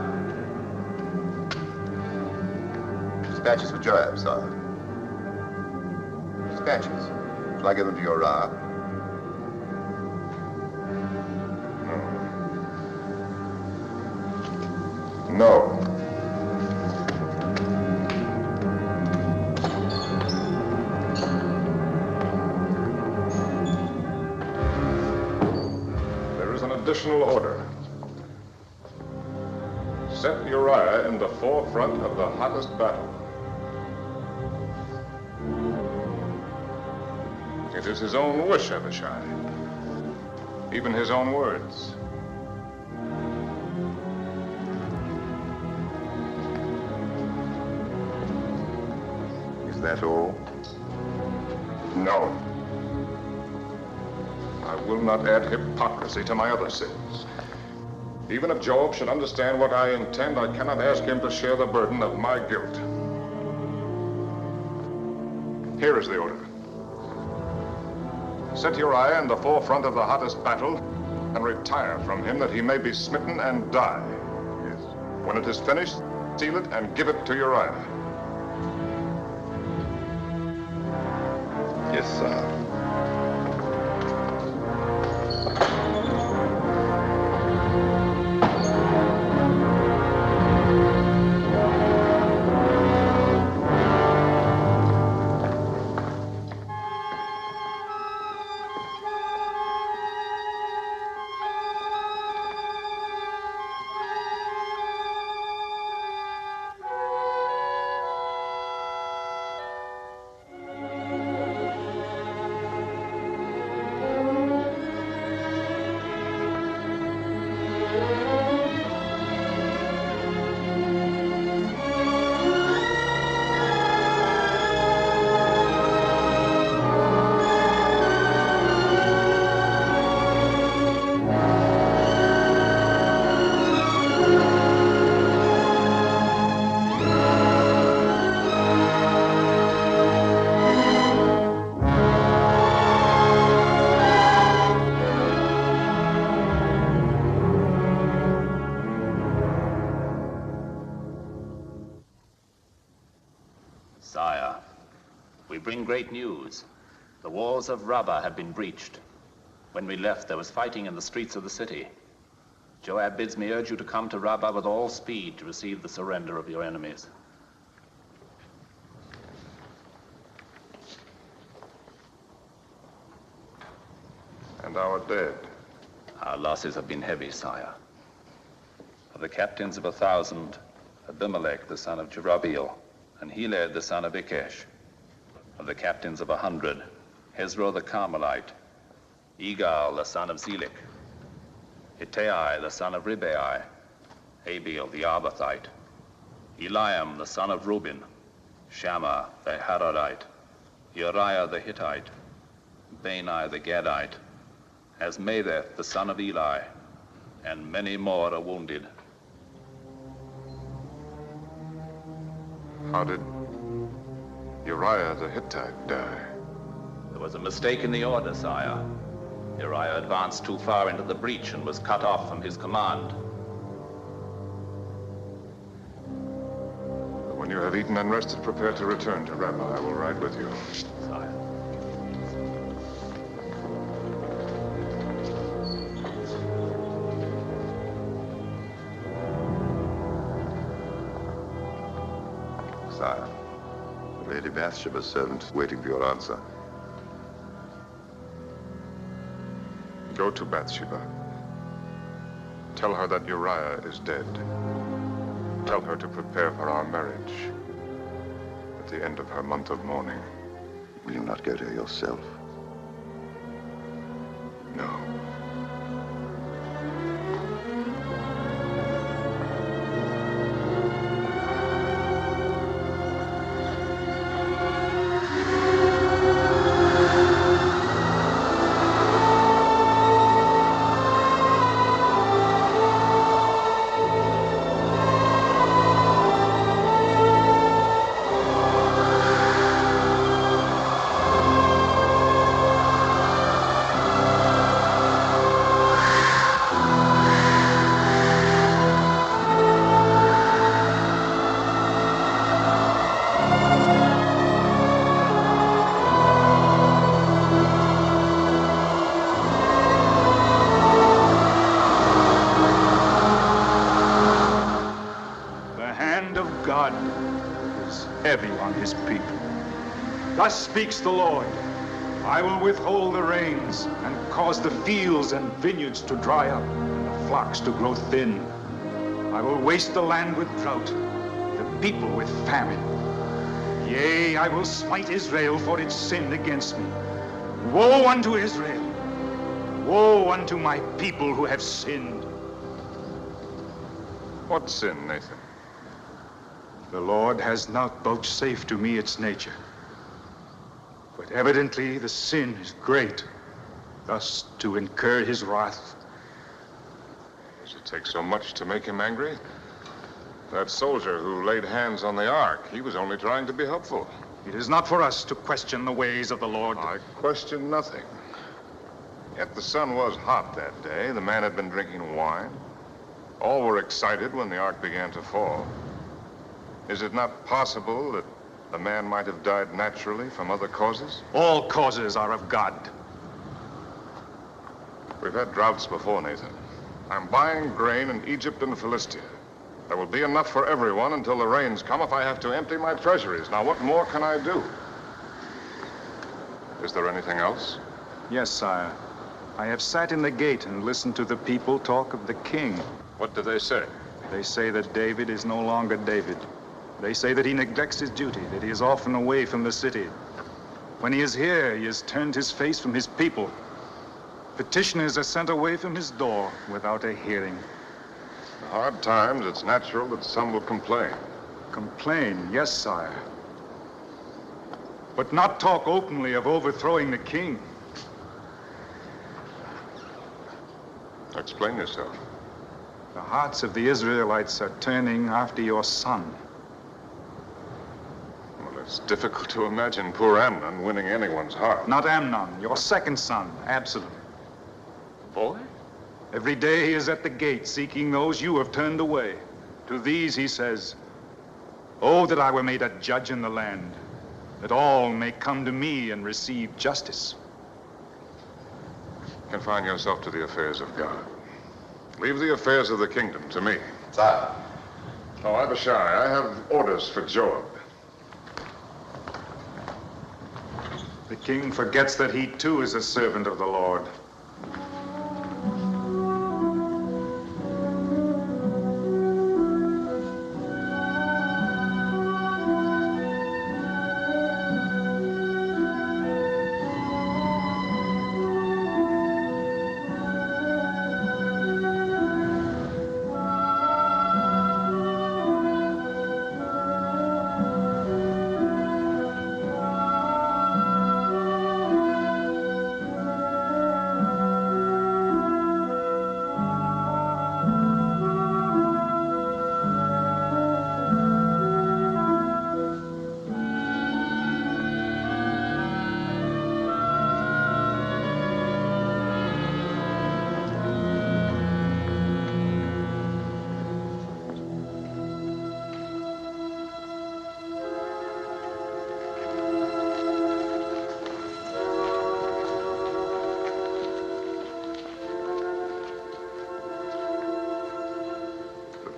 Dispatches for Joab, sire. Dispatches. Shall I give them to Uriah? No. There is an additional order. Set Uriah in the forefront of the hottest battle. It is his own wish, Abishai. Even his own words. Is that all? No. I will not add hypocrisy to my other sins. Even if Joab should understand what I intend, I cannot ask him to share the burden of my guilt. Here is the order. Set Uriah in the forefront of the hottest battle and retire from him that he may be smitten and die. Yes. When it is finished, seal it and give it to Uriah. Yes, sir. Sire, we bring great news. The walls of Rabbah have been breached. When we left, there was fighting in the streets of the city. Joab bids me urge you to come to Rabbah with all speed to receive the surrender of your enemies. And our dead? Our losses have been heavy, sire. Of the captains of 1,000, Abimelech, the son of Jerubbaal, and Heled, the son of Ikesh. Of the captains of 100, Hezro the Carmelite, Egal, the son of Zelik, Ittai, the son of Ribai, Abiel, the Arbathite, Eliam, the son of Reuben, Shammah, the Haradite, Uriah, the Hittite, Bani, the Gadite, Asmaveth, the son of Eli, and many more are wounded. How did Uriah the Hittite die? There was a mistake in the order, sire. Uriah advanced too far into the breach and was cut off from his command. When you have eaten and rested, prepare to return to Rabbah. I will ride with you. Sire. Sire, the Lady Bathsheba's servant is waiting for your answer. Go to Bathsheba. Tell her that Uriah is dead. Tell her to prepare for our marriage at the end of her month of mourning. Will you not go to her yourself? No. Thus speaks the Lord. I will withhold the rains and cause the fields and vineyards to dry up and the flocks to grow thin. I will waste the land with drought, the people with famine. Yea, I will smite Israel for its sin against me. Woe unto Israel! Woe unto my people who have sinned. What sin, Nathan? The Lord has not vouchsafed to me its nature. But evidently the sin is great, thus to incur his wrath. Does it take so much to make him angry? That soldier who laid hands on the ark, he was only trying to be helpful. It is not for us to question the ways of the Lord. I question nothing. Yet the sun was hot that day. The man had been drinking wine. All were excited when the ark began to fall. Is it not possible that the man might have died naturally from other causes? All causes are of God. We've had droughts before, Nathan. I'm buying grain in Egypt and Philistia. There will be enough for everyone until the rains come if I have to empty my treasuries. Now, what more can I do? Is there anything else? Yes, sire. I have sat in the gate and listened to the people talk of the king. What do they say? They say that David is no longer David. They say that he neglects his duty, that he is often away from the city. When he is here, he has turned his face from his people. Petitioners are sent away from his door without a hearing. In hard times, it's natural that some will complain. Complain, yes, sire. But not talk openly of overthrowing the king. Explain yourself. The hearts of the Israelites are turning after your son. It's difficult to imagine poor Amnon winning anyone's heart. Not Amnon, your second son, Absalom. Boy? Every day he is at the gate seeking those you have turned away. To these he says, "Oh, that I were made a judge in the land, that all may come to me and receive justice. Confine yourself to the affairs of God. Leave the affairs of the kingdom to me. Sire. Oh, Abishai, I have orders for Joab. The king forgets that he too is a servant of the Lord.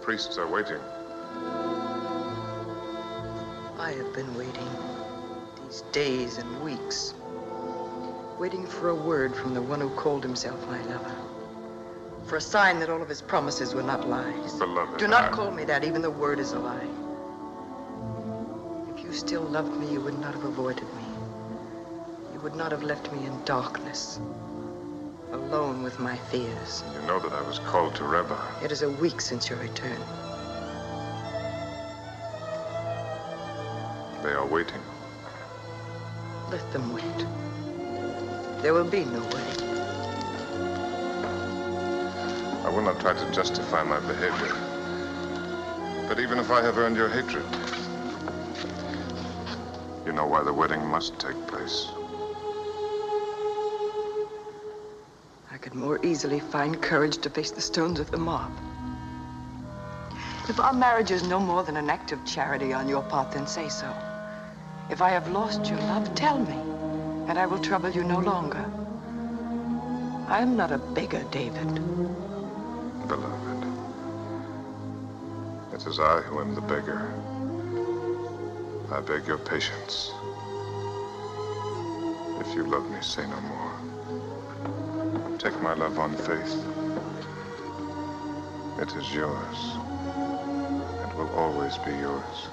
Priests are waiting. I have been waiting these days and weeks, waiting for a word from the one who called himself my lover, for a sign that all of his promises were not lies. Beloved, Do not call me that. Even the word is a lie. If you still loved me, you would not have avoided me. You would not have left me in darkness, alone with my fears. You know that I was called to Rebbe. It is a week since your return. They are waiting. Let them wait. There will be no wedding. I will not try to justify my behavior. But even if I have earned your hatred, you know why the wedding must take place. I could more easily find courage to face the stones of the mob. If our marriage is no more than an act of charity on your part, then say so. If I have lost your love, tell me, and I will trouble you no longer. I am not a beggar, David. Beloved, it is I who am the beggar. I beg your patience. If you love me, say no more. Take my love on faith. It is yours, and will always be yours.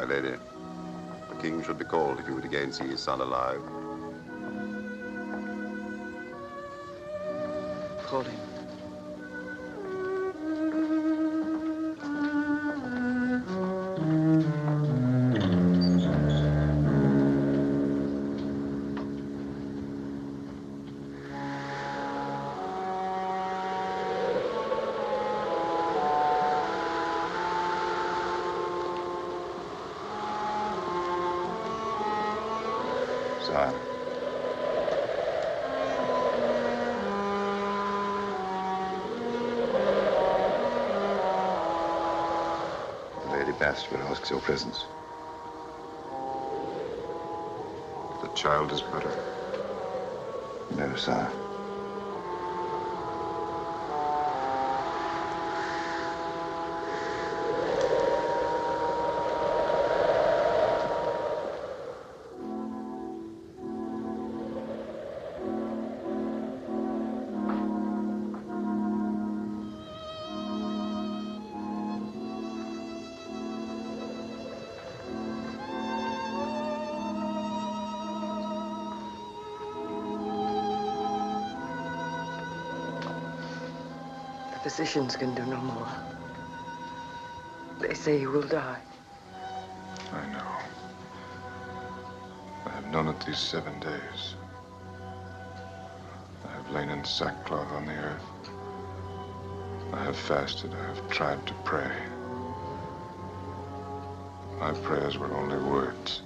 My lady, the king should be called if he would again see his son alive. Call him. Sire. Lady Bathsheba asks your presence. The child is better. No, sire. The physicians can do no more. They say he will die. I know. I have known it these 7 days. I have lain in sackcloth on the earth. I have fasted. I have tried to pray. My prayers were only words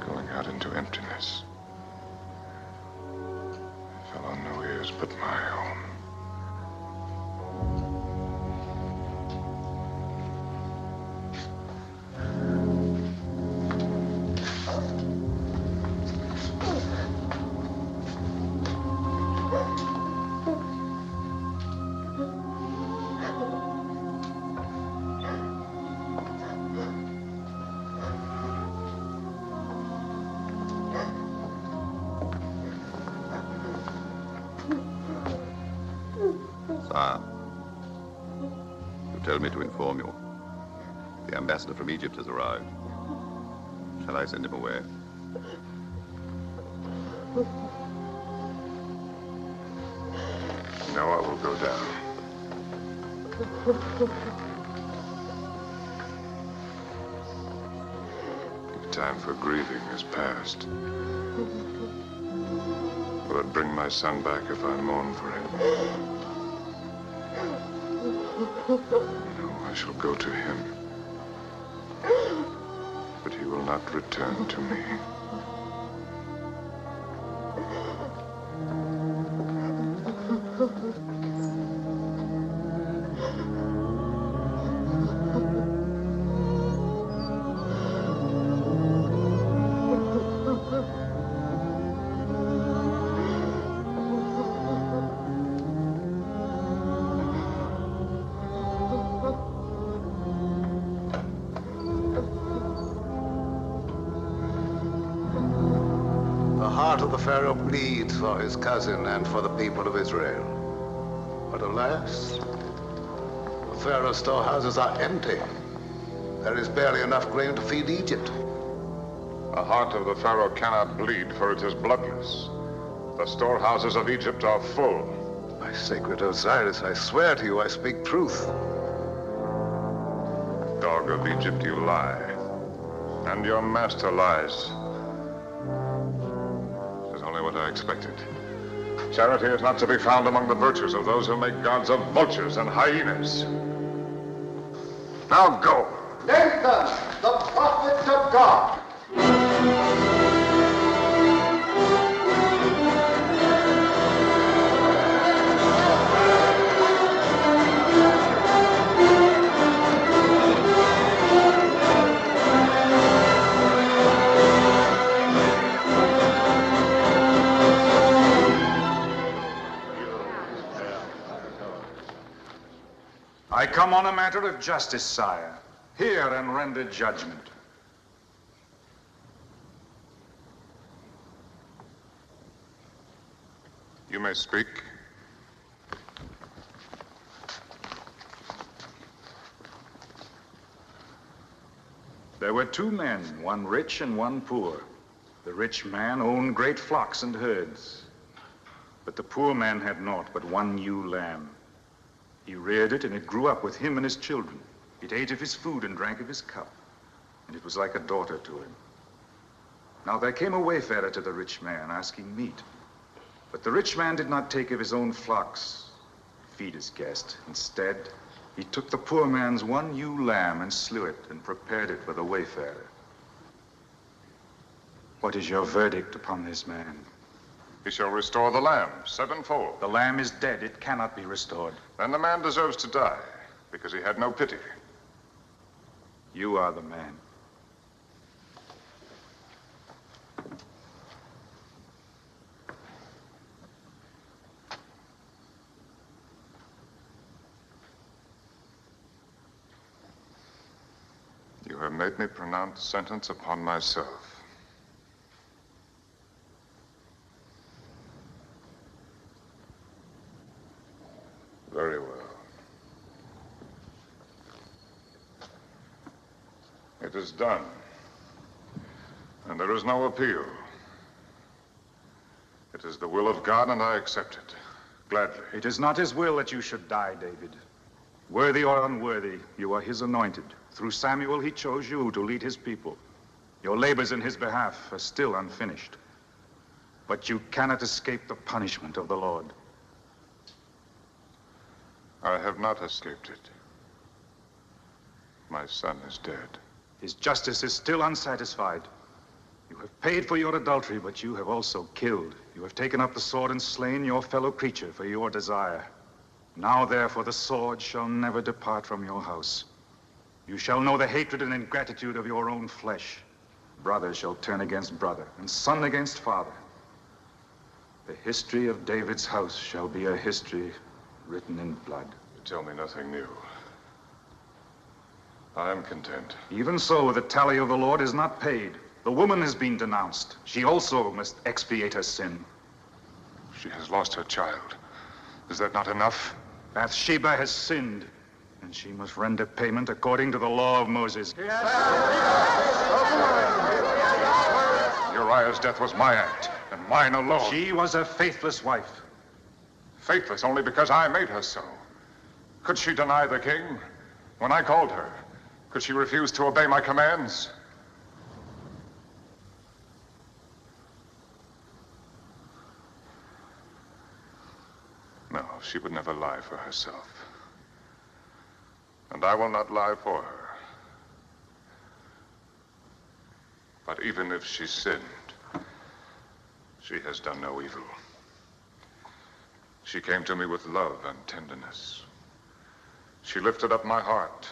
going out into emptiness. They fell on no ears but my own. Sire, you tell me to inform you. The ambassador from Egypt has arrived. Shall I send him away? Now I will go down. The time for grieving is past. Will it bring my son back if I mourn for him? No, I shall go to him. But he will not return to me. The heart of the Pharaoh bleeds for his cousin and for the people of Israel. But alas, the Pharaoh's storehouses are empty. There is barely enough grain to feed Egypt. The heart of the Pharaoh cannot bleed, for it is bloodless. The storehouses of Egypt are full. My sacred Osiris, I swear to you I speak truth. Dog of Egypt, you lie. And your master lies. This is only what I expected. Charity is not to be found among the virtues of those who make gods of vultures and hyenas. Now go. Nathan, the prophet of God. I come on a matter of justice, sire. Hear and render judgment. You may speak. There were two men, one rich and one poor. The rich man owned great flocks and herds. But the poor man had naught but one ewe lamb. He reared it, and it grew up with him and his children. It ate of his food and drank of his cup, and it was like a daughter to him. Now there came a wayfarer to the rich man, asking meat. But the rich man did not take of his own flocks, feed his guest. Instead, he took the poor man's one ewe lamb and slew it and prepared it for the wayfarer. What is your verdict upon this man? He shall restore the lamb sevenfold. The lamb is dead. It cannot be restored. Then the man deserves to die because he had no pity. You are the man. You have made me pronounce sentence upon myself. Very well. It is done. And there is no appeal. It is the will of God, and I accept it. Gladly. It is not his will that you should die, David. Worthy or unworthy, you are his anointed. Through Samuel, he chose you to lead his people. Your labors in his behalf are still unfinished. But you cannot escape the punishment of the Lord. I have not escaped it. My son is dead. His justice is still unsatisfied. You have paid for your adultery, but you have also killed. You have taken up the sword and slain your fellow creature for your desire. Now, therefore, the sword shall never depart from your house. You shall know the hatred and ingratitude of your own flesh. Brother shall turn against brother, and son against father. The history of David's house shall be a history written in blood. You tell me nothing new. I am content. Even so, the tally of the Lord is not paid. The woman has been denounced. She also must expiate her sin. She has lost her child. Is that not enough? Bathsheba has sinned, and she must render payment according to the law of Moses. Uriah's death was my act, and mine alone. She was a faithless wife. Faithless only because I made her so. Could she deny the king when I called her? Could she refuse to obey my commands? No, she would never lie for herself. And I will not lie for her. But even if she sinned, she has done no evil. She came to me with love and tenderness. She lifted up my heart.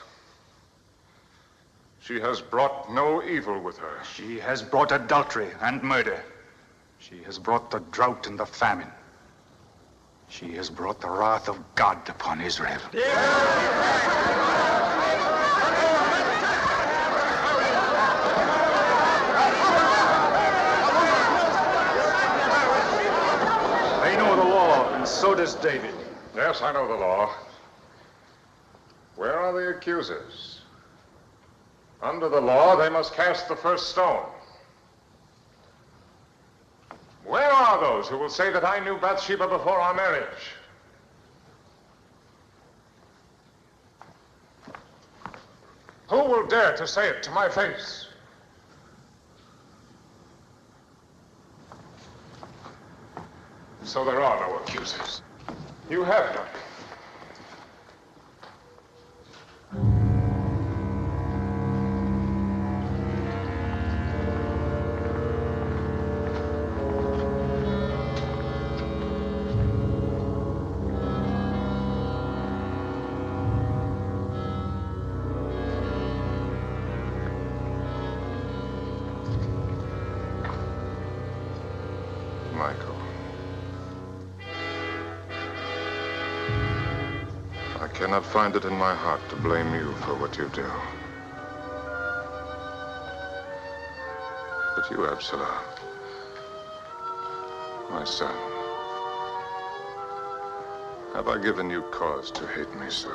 She has brought no evil with her. She has brought adultery and murder. She has brought the drought and the famine. She has brought the wrath of God upon Israel. They know the law, and so does David. Yes, I know the law. Where are the accusers? Under the law, they must cast the first stone. Where are those who will say that I knew Bathsheba before our marriage? Who will dare to say it to my face? So there are no accusers. You have none. I cannot find it in my heart to blame you for what you do. But you, Absalom, my son, have I given you cause to hate me so?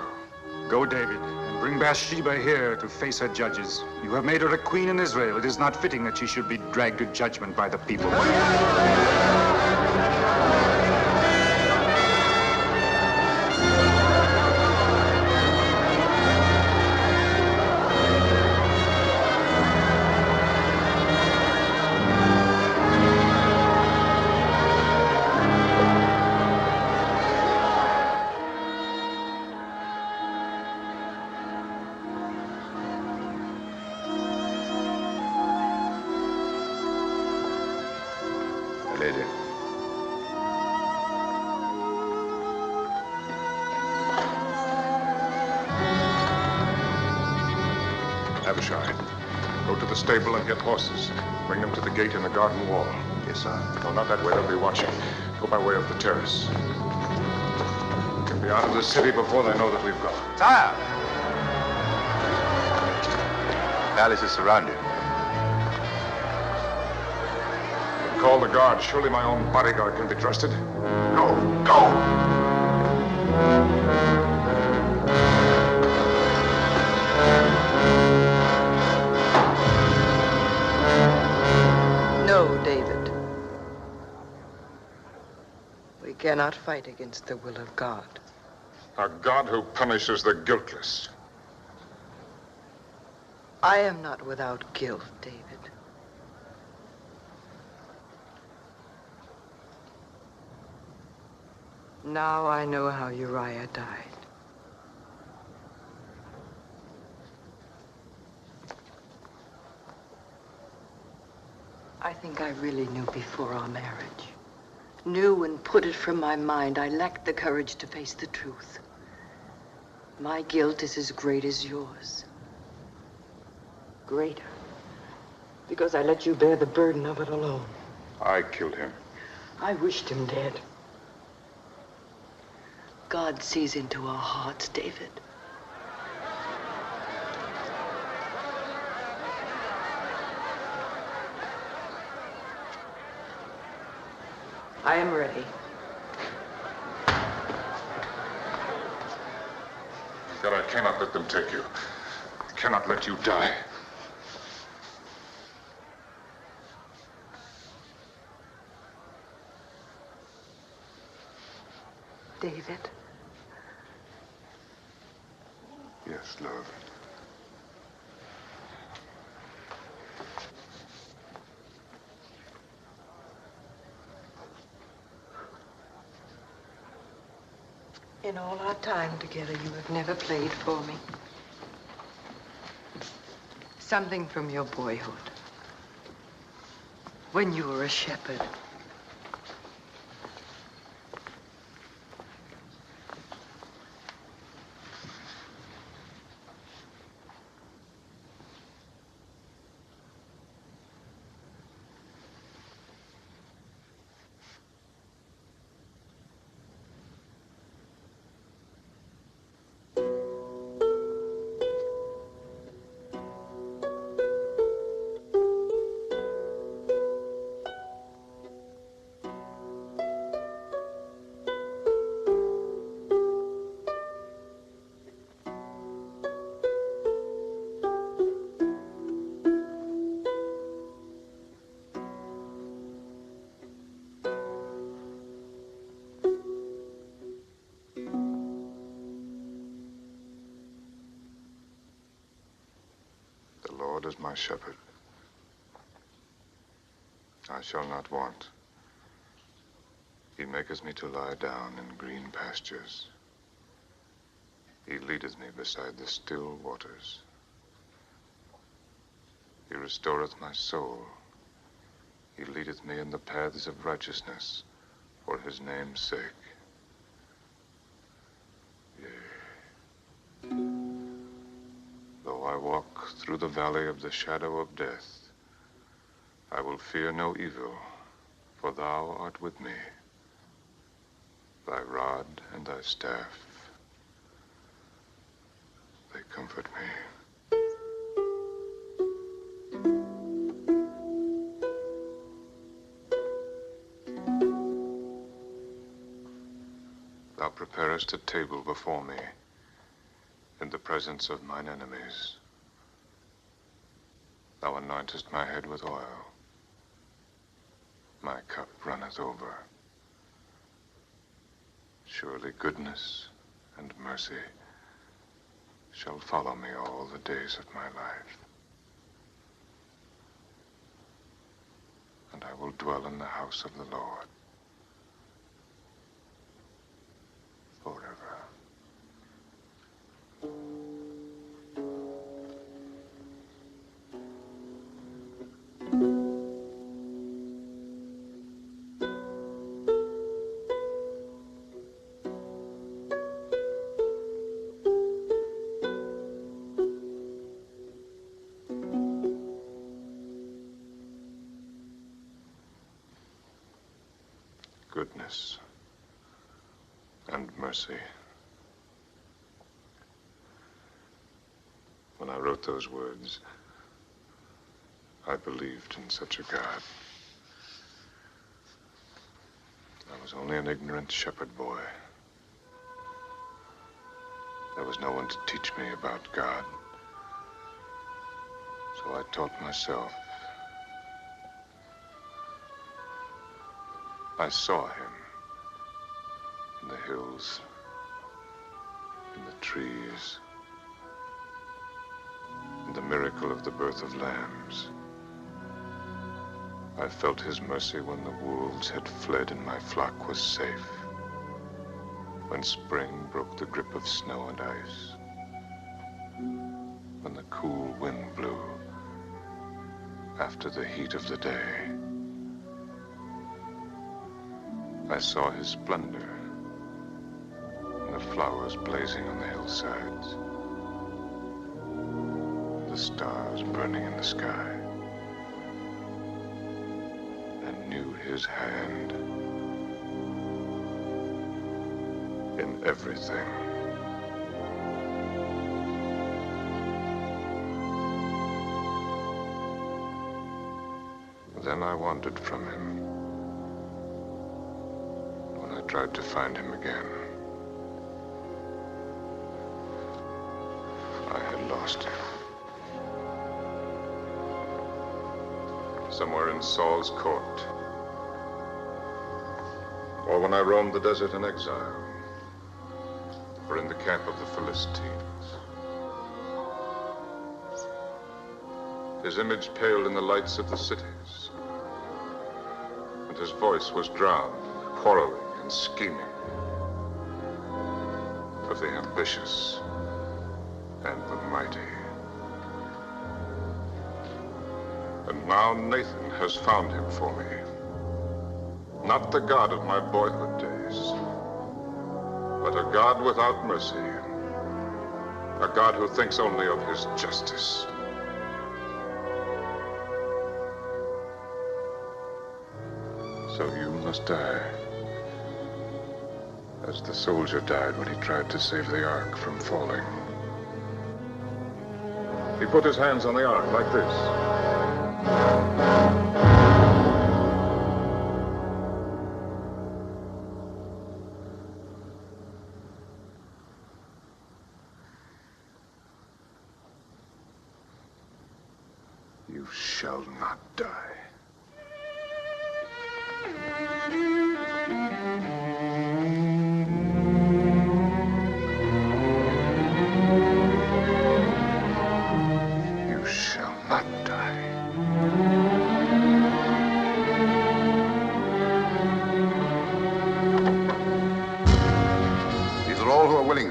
Go, David, and bring Bathsheba here to face her judges. You have made her a queen in Israel. It is not fitting that she should be dragged to judgment by the people. Abishai, go to the stable and get horses. Bring them to the gate in the garden wall. Yes, sir. No, not that way. They'll be watching. Go by way of the terrace. We can be out of the city before they know that we've gone. Sire! The palace is surrounded. Call the guard. Surely my own bodyguard can be trusted. Go! Go! No, David. We cannot fight against the will of God. A God who punishes the guiltless. I am not without guilt, David. Now I know how Uriah died. I think I really knew before our marriage. Knew and put it from my mind. I lacked the courage to face the truth. My guilt is as great as yours. Greater. Because I let you bear the burden of it alone. I killed him. I wished him dead. God sees into our hearts, David. I am ready. God, I cannot let them take you. I cannot let you die. David? Yes, love. In all our time together, you have never played for me. Something from your boyhood. When you were a shepherd. The Lord is my shepherd. I shall not want. He maketh me to lie down in green pastures. He leadeth me beside the still waters. He restoreth my soul. He leadeth me in the paths of righteousness for his name's sake. Yea, though I walk through the valley of the shadow of death, I will fear no evil, for thou art with me. Thy rod and thy staff, they comfort me. Thou preparest a table before me in the presence of mine enemies. Thou anointest my head with oil. My cup runneth over. Surely goodness and mercy shall follow me all the days of my life. And I will dwell in the house of the Lord forever. Goodness and mercy. When I wrote those words, I believed in such a God. I was only an ignorant shepherd boy. There was no one to teach me about God. So I taught myself. I saw him in the hills, in the trees, in the miracle of the birth of lambs. I felt his mercy when the wolves had fled and my flock was safe. When spring broke the grip of snow and ice. When the cool wind blew after the heat of the day. I saw his splendor in the flowers blazing on the hillsides, the stars burning in the sky, and knew his hand in everything. Then I wandered from him. Tried to find him again. I had lost him. Somewhere in Saul's court. Or when I roamed the desert in exile. Or in the camp of the Philistines. His image paled in the lights of the cities. And his voice was drowned, quarreling and scheming of the ambitious and the mighty. And now Nathan has found him for me. Not the God of my boyhood days, but a God without mercy. A God who thinks only of his justice. So you must die. As the soldier died when he tried to save the ark from falling. He put his hands on the ark like this. You shall not die.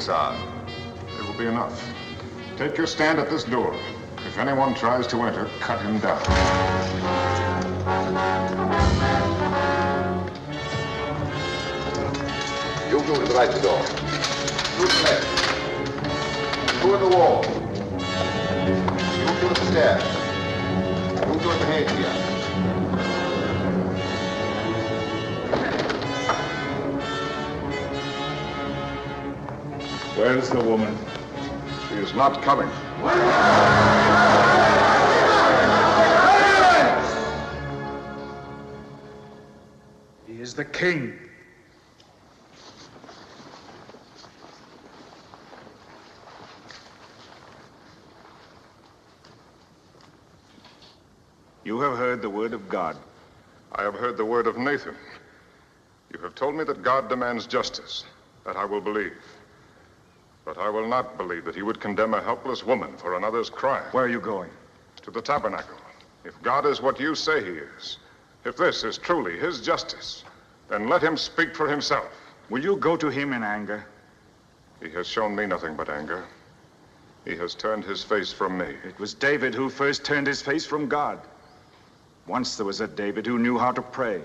Sir. It will be enough. Take your stand at this door. If anyone tries to enter, cut him down. You go to the right door. You to the left. Two at the wall. You to the stairs. You to the head here. Where's the woman? She is not coming. He is the king. You have heard the word of God. I have heard the word of Nathan. You have told me that God demands justice. That I will believe. But I will not believe that he would condemn a helpless woman for another's crime. Where are you going? To the tabernacle. If God is what you say he is, if this is truly his justice, then let him speak for himself. Will you go to him in anger? He has shown me nothing but anger. He has turned his face from me. It was David who first turned his face from God. Once there was a David who knew how to pray,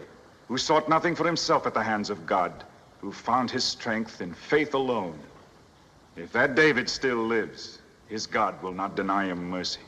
who sought nothing for himself at the hands of God, who found his strength in faith alone. If that David still lives, his God will not deny him mercy.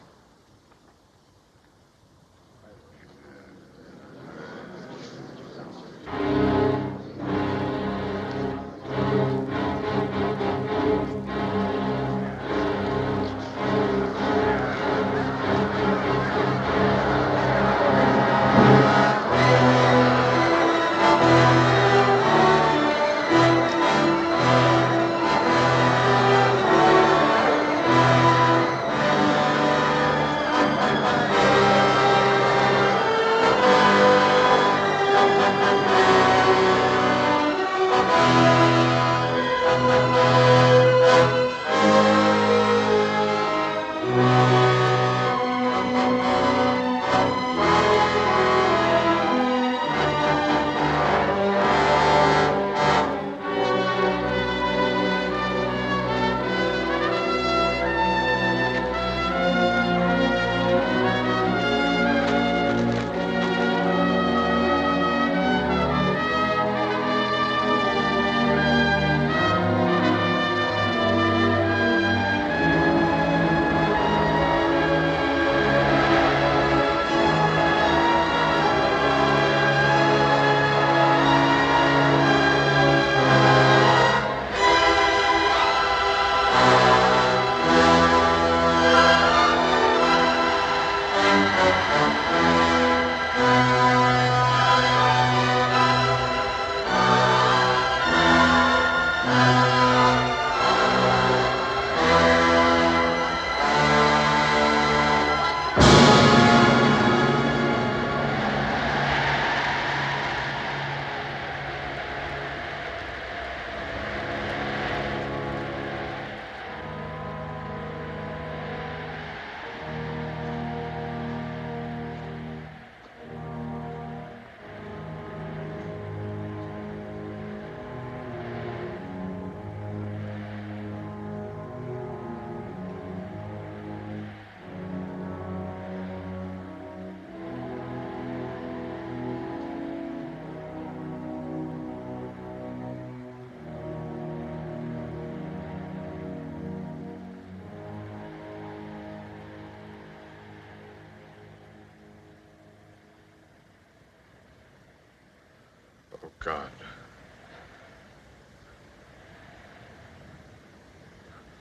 Oh, God.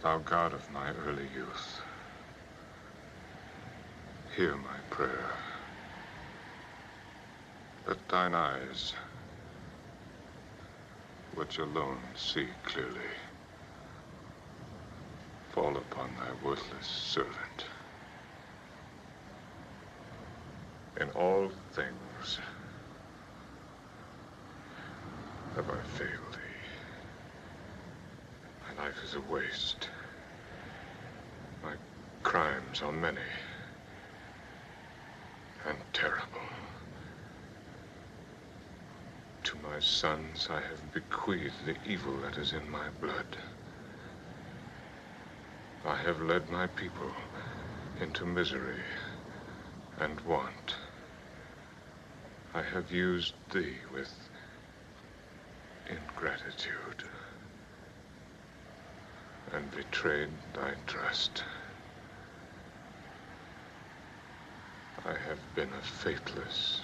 Thou God of my early youth, hear my prayer. Let thine eyes, which alone see clearly, fall upon thy worthless servant. In all things have I failed thee. My life is a waste. My crimes are many and terrible. To my sons I have bequeathed the evil that is in my blood. I have led my people into misery and want. I have used thee with ingratitude and betrayed thy trust. I have been a faithless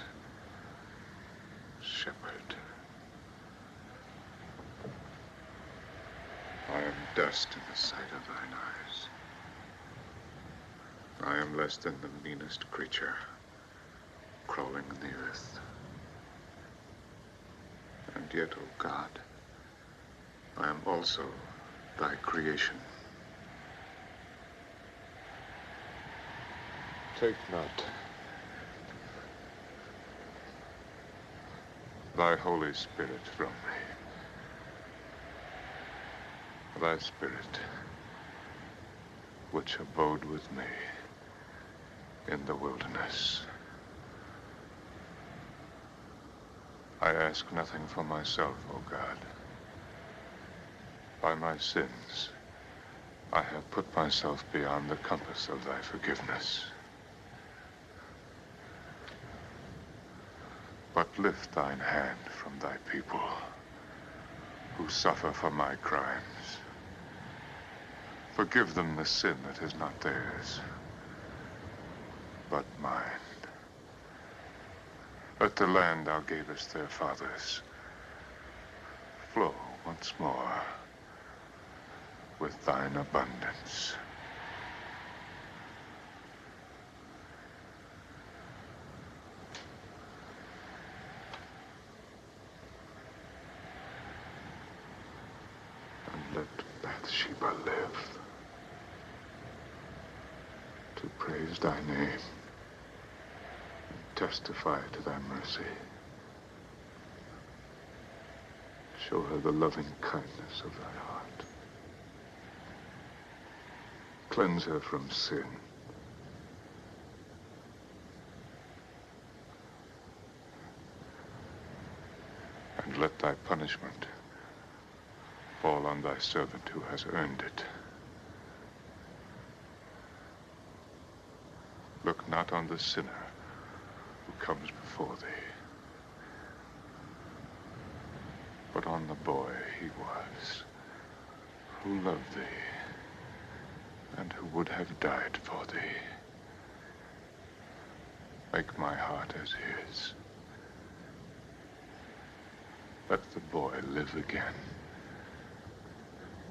shepherd. I am dust in the sight of thine eyes. I am less than the meanest creature crawling in the earth. And yet, O God, I am also thy creation. Take not thy Holy Spirit from me. Thy Spirit, which abode with me in the wilderness. I ask nothing for myself, O God. By my sins, I have put myself beyond the compass of thy forgiveness. But lift thine hand from thy people who suffer for my crimes. Forgive them the sin that is not theirs, but mine. Let the land thou gavest their fathers flow once more with thine abundance. And let Bathsheba live to praise thy name and testify to thy mercy. Show her the loving kindness of thy heart. Cleanse her from sin. And let thy punishment fall on thy servant who has earned it. Look not on the sinner who comes before thee, but on the boy he was, who loved thee, and who would have died for thee. Make my heart as his. Let the boy live again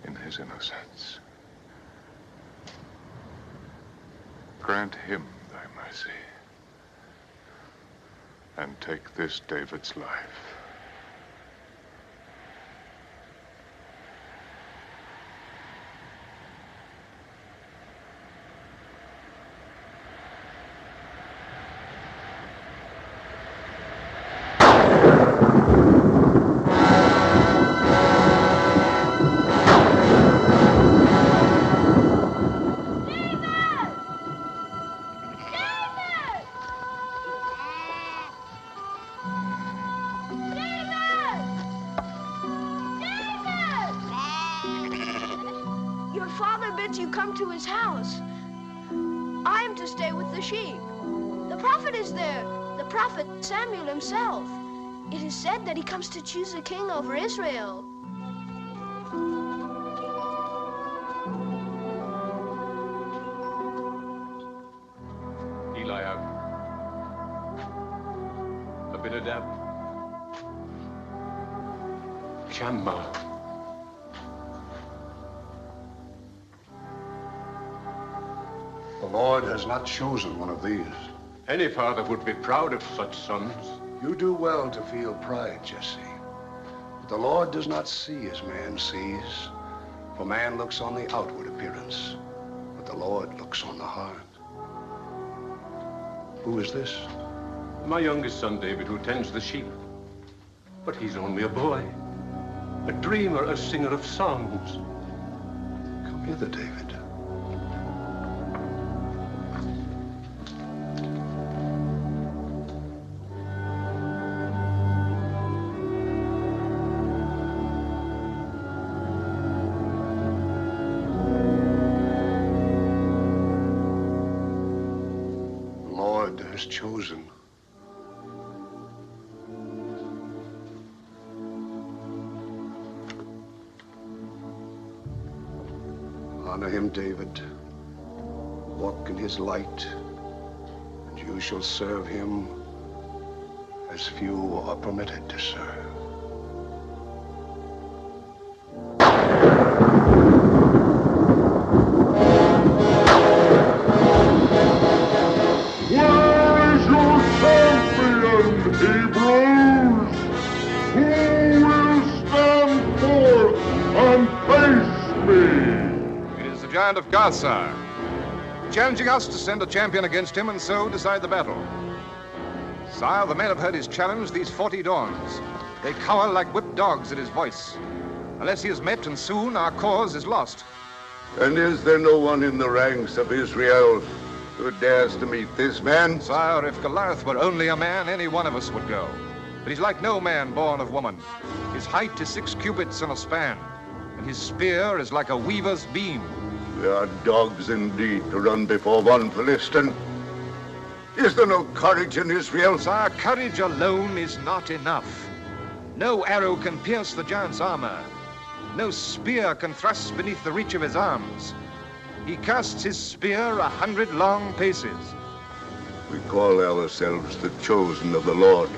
in his innocence. Grant him thy mercy, and take this David's life. To his house. I am to stay with the sheep. The prophet is there, the prophet Samuel himself. It is said that he comes to choose a king over Israel. Uriah, Abinadab, Shammah. The Lord has not chosen one of these. Any father would be proud of such sons. You do well to feel pride, Jesse. But the Lord does not see as man sees. For man looks on the outward appearance, but the Lord looks on the heart. Who is this? My youngest son, David, who tends the sheep. But he's only a boy. A dreamer, a singer of songs. Come hither, David. Chosen. Honor him, David. Walk in his light, and you shall serve him as few are permitted to serve. Of Gaza, challenging us to send a champion against him and so decide the battle. Sire, the men have heard his challenge these 40 dawns. They cower like whipped dogs at his voice. Unless he is met, and soon, our cause is lost. And is there no one in the ranks of Israel who dares to meet this man? Sire, if Goliath were only a man, any one of us would go. But he's like no man born of woman. His height is 6 cubits and a span, and his spear is like a weaver's beam. They are dogs indeed to run before one Philistine. Is there no courage in Israel? Sire, courage alone is not enough. No arrow can pierce the giant's armor. No spear can thrust beneath the reach of his arms. He casts his spear 100 long paces. We call ourselves the chosen of the Lord.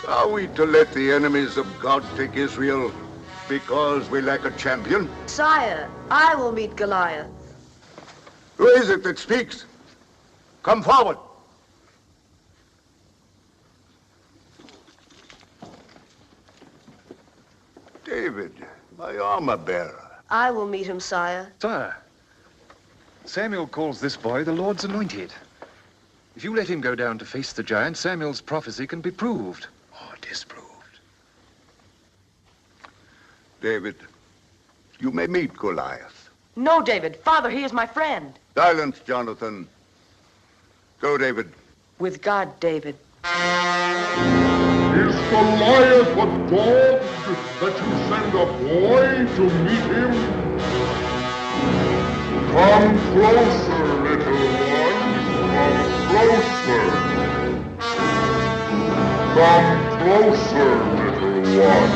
Are we to let the enemies of God take Israel because we lack a champion? Sire, I will meet Goliath. Who is it that speaks? Come forward. David, my armor bearer. I will meet him, sire. Sire, Samuel calls this boy the Lord's anointed. If you let him go down to face the giant, Samuel's prophecy can be proved. Or disproved. David, you may meet Goliath. No, David. Father, he is my friend. Silence, Jonathan. Go, David. With God, David. Is Goliath a dog that you send a boy to meet him? Come closer, little one. Come closer. Come closer, little one.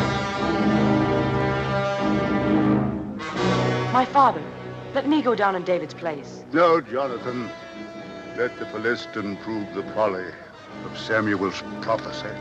My father, let me go down in David's place. No, Jonathan. Let the Philistine prove the folly of Samuel's prophecy.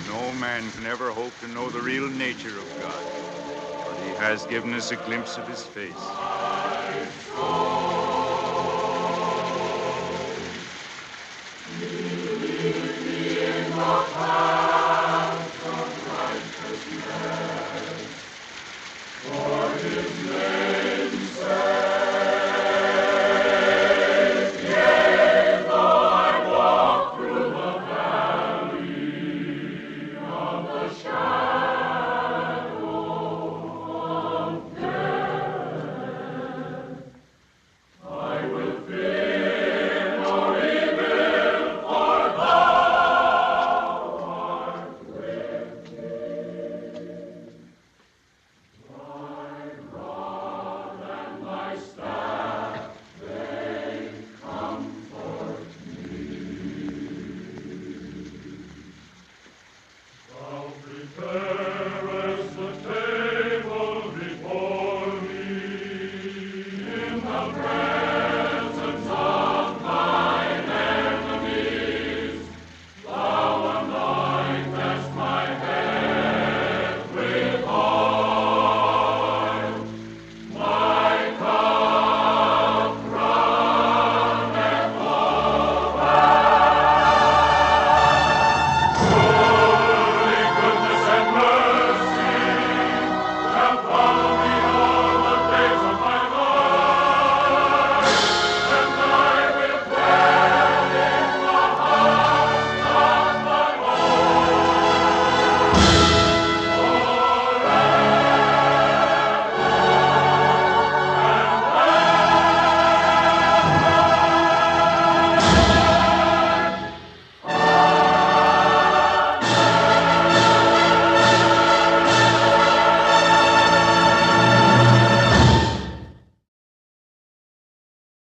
No man can ever hope to know the real nature of God, but he has given us a glimpse of his face.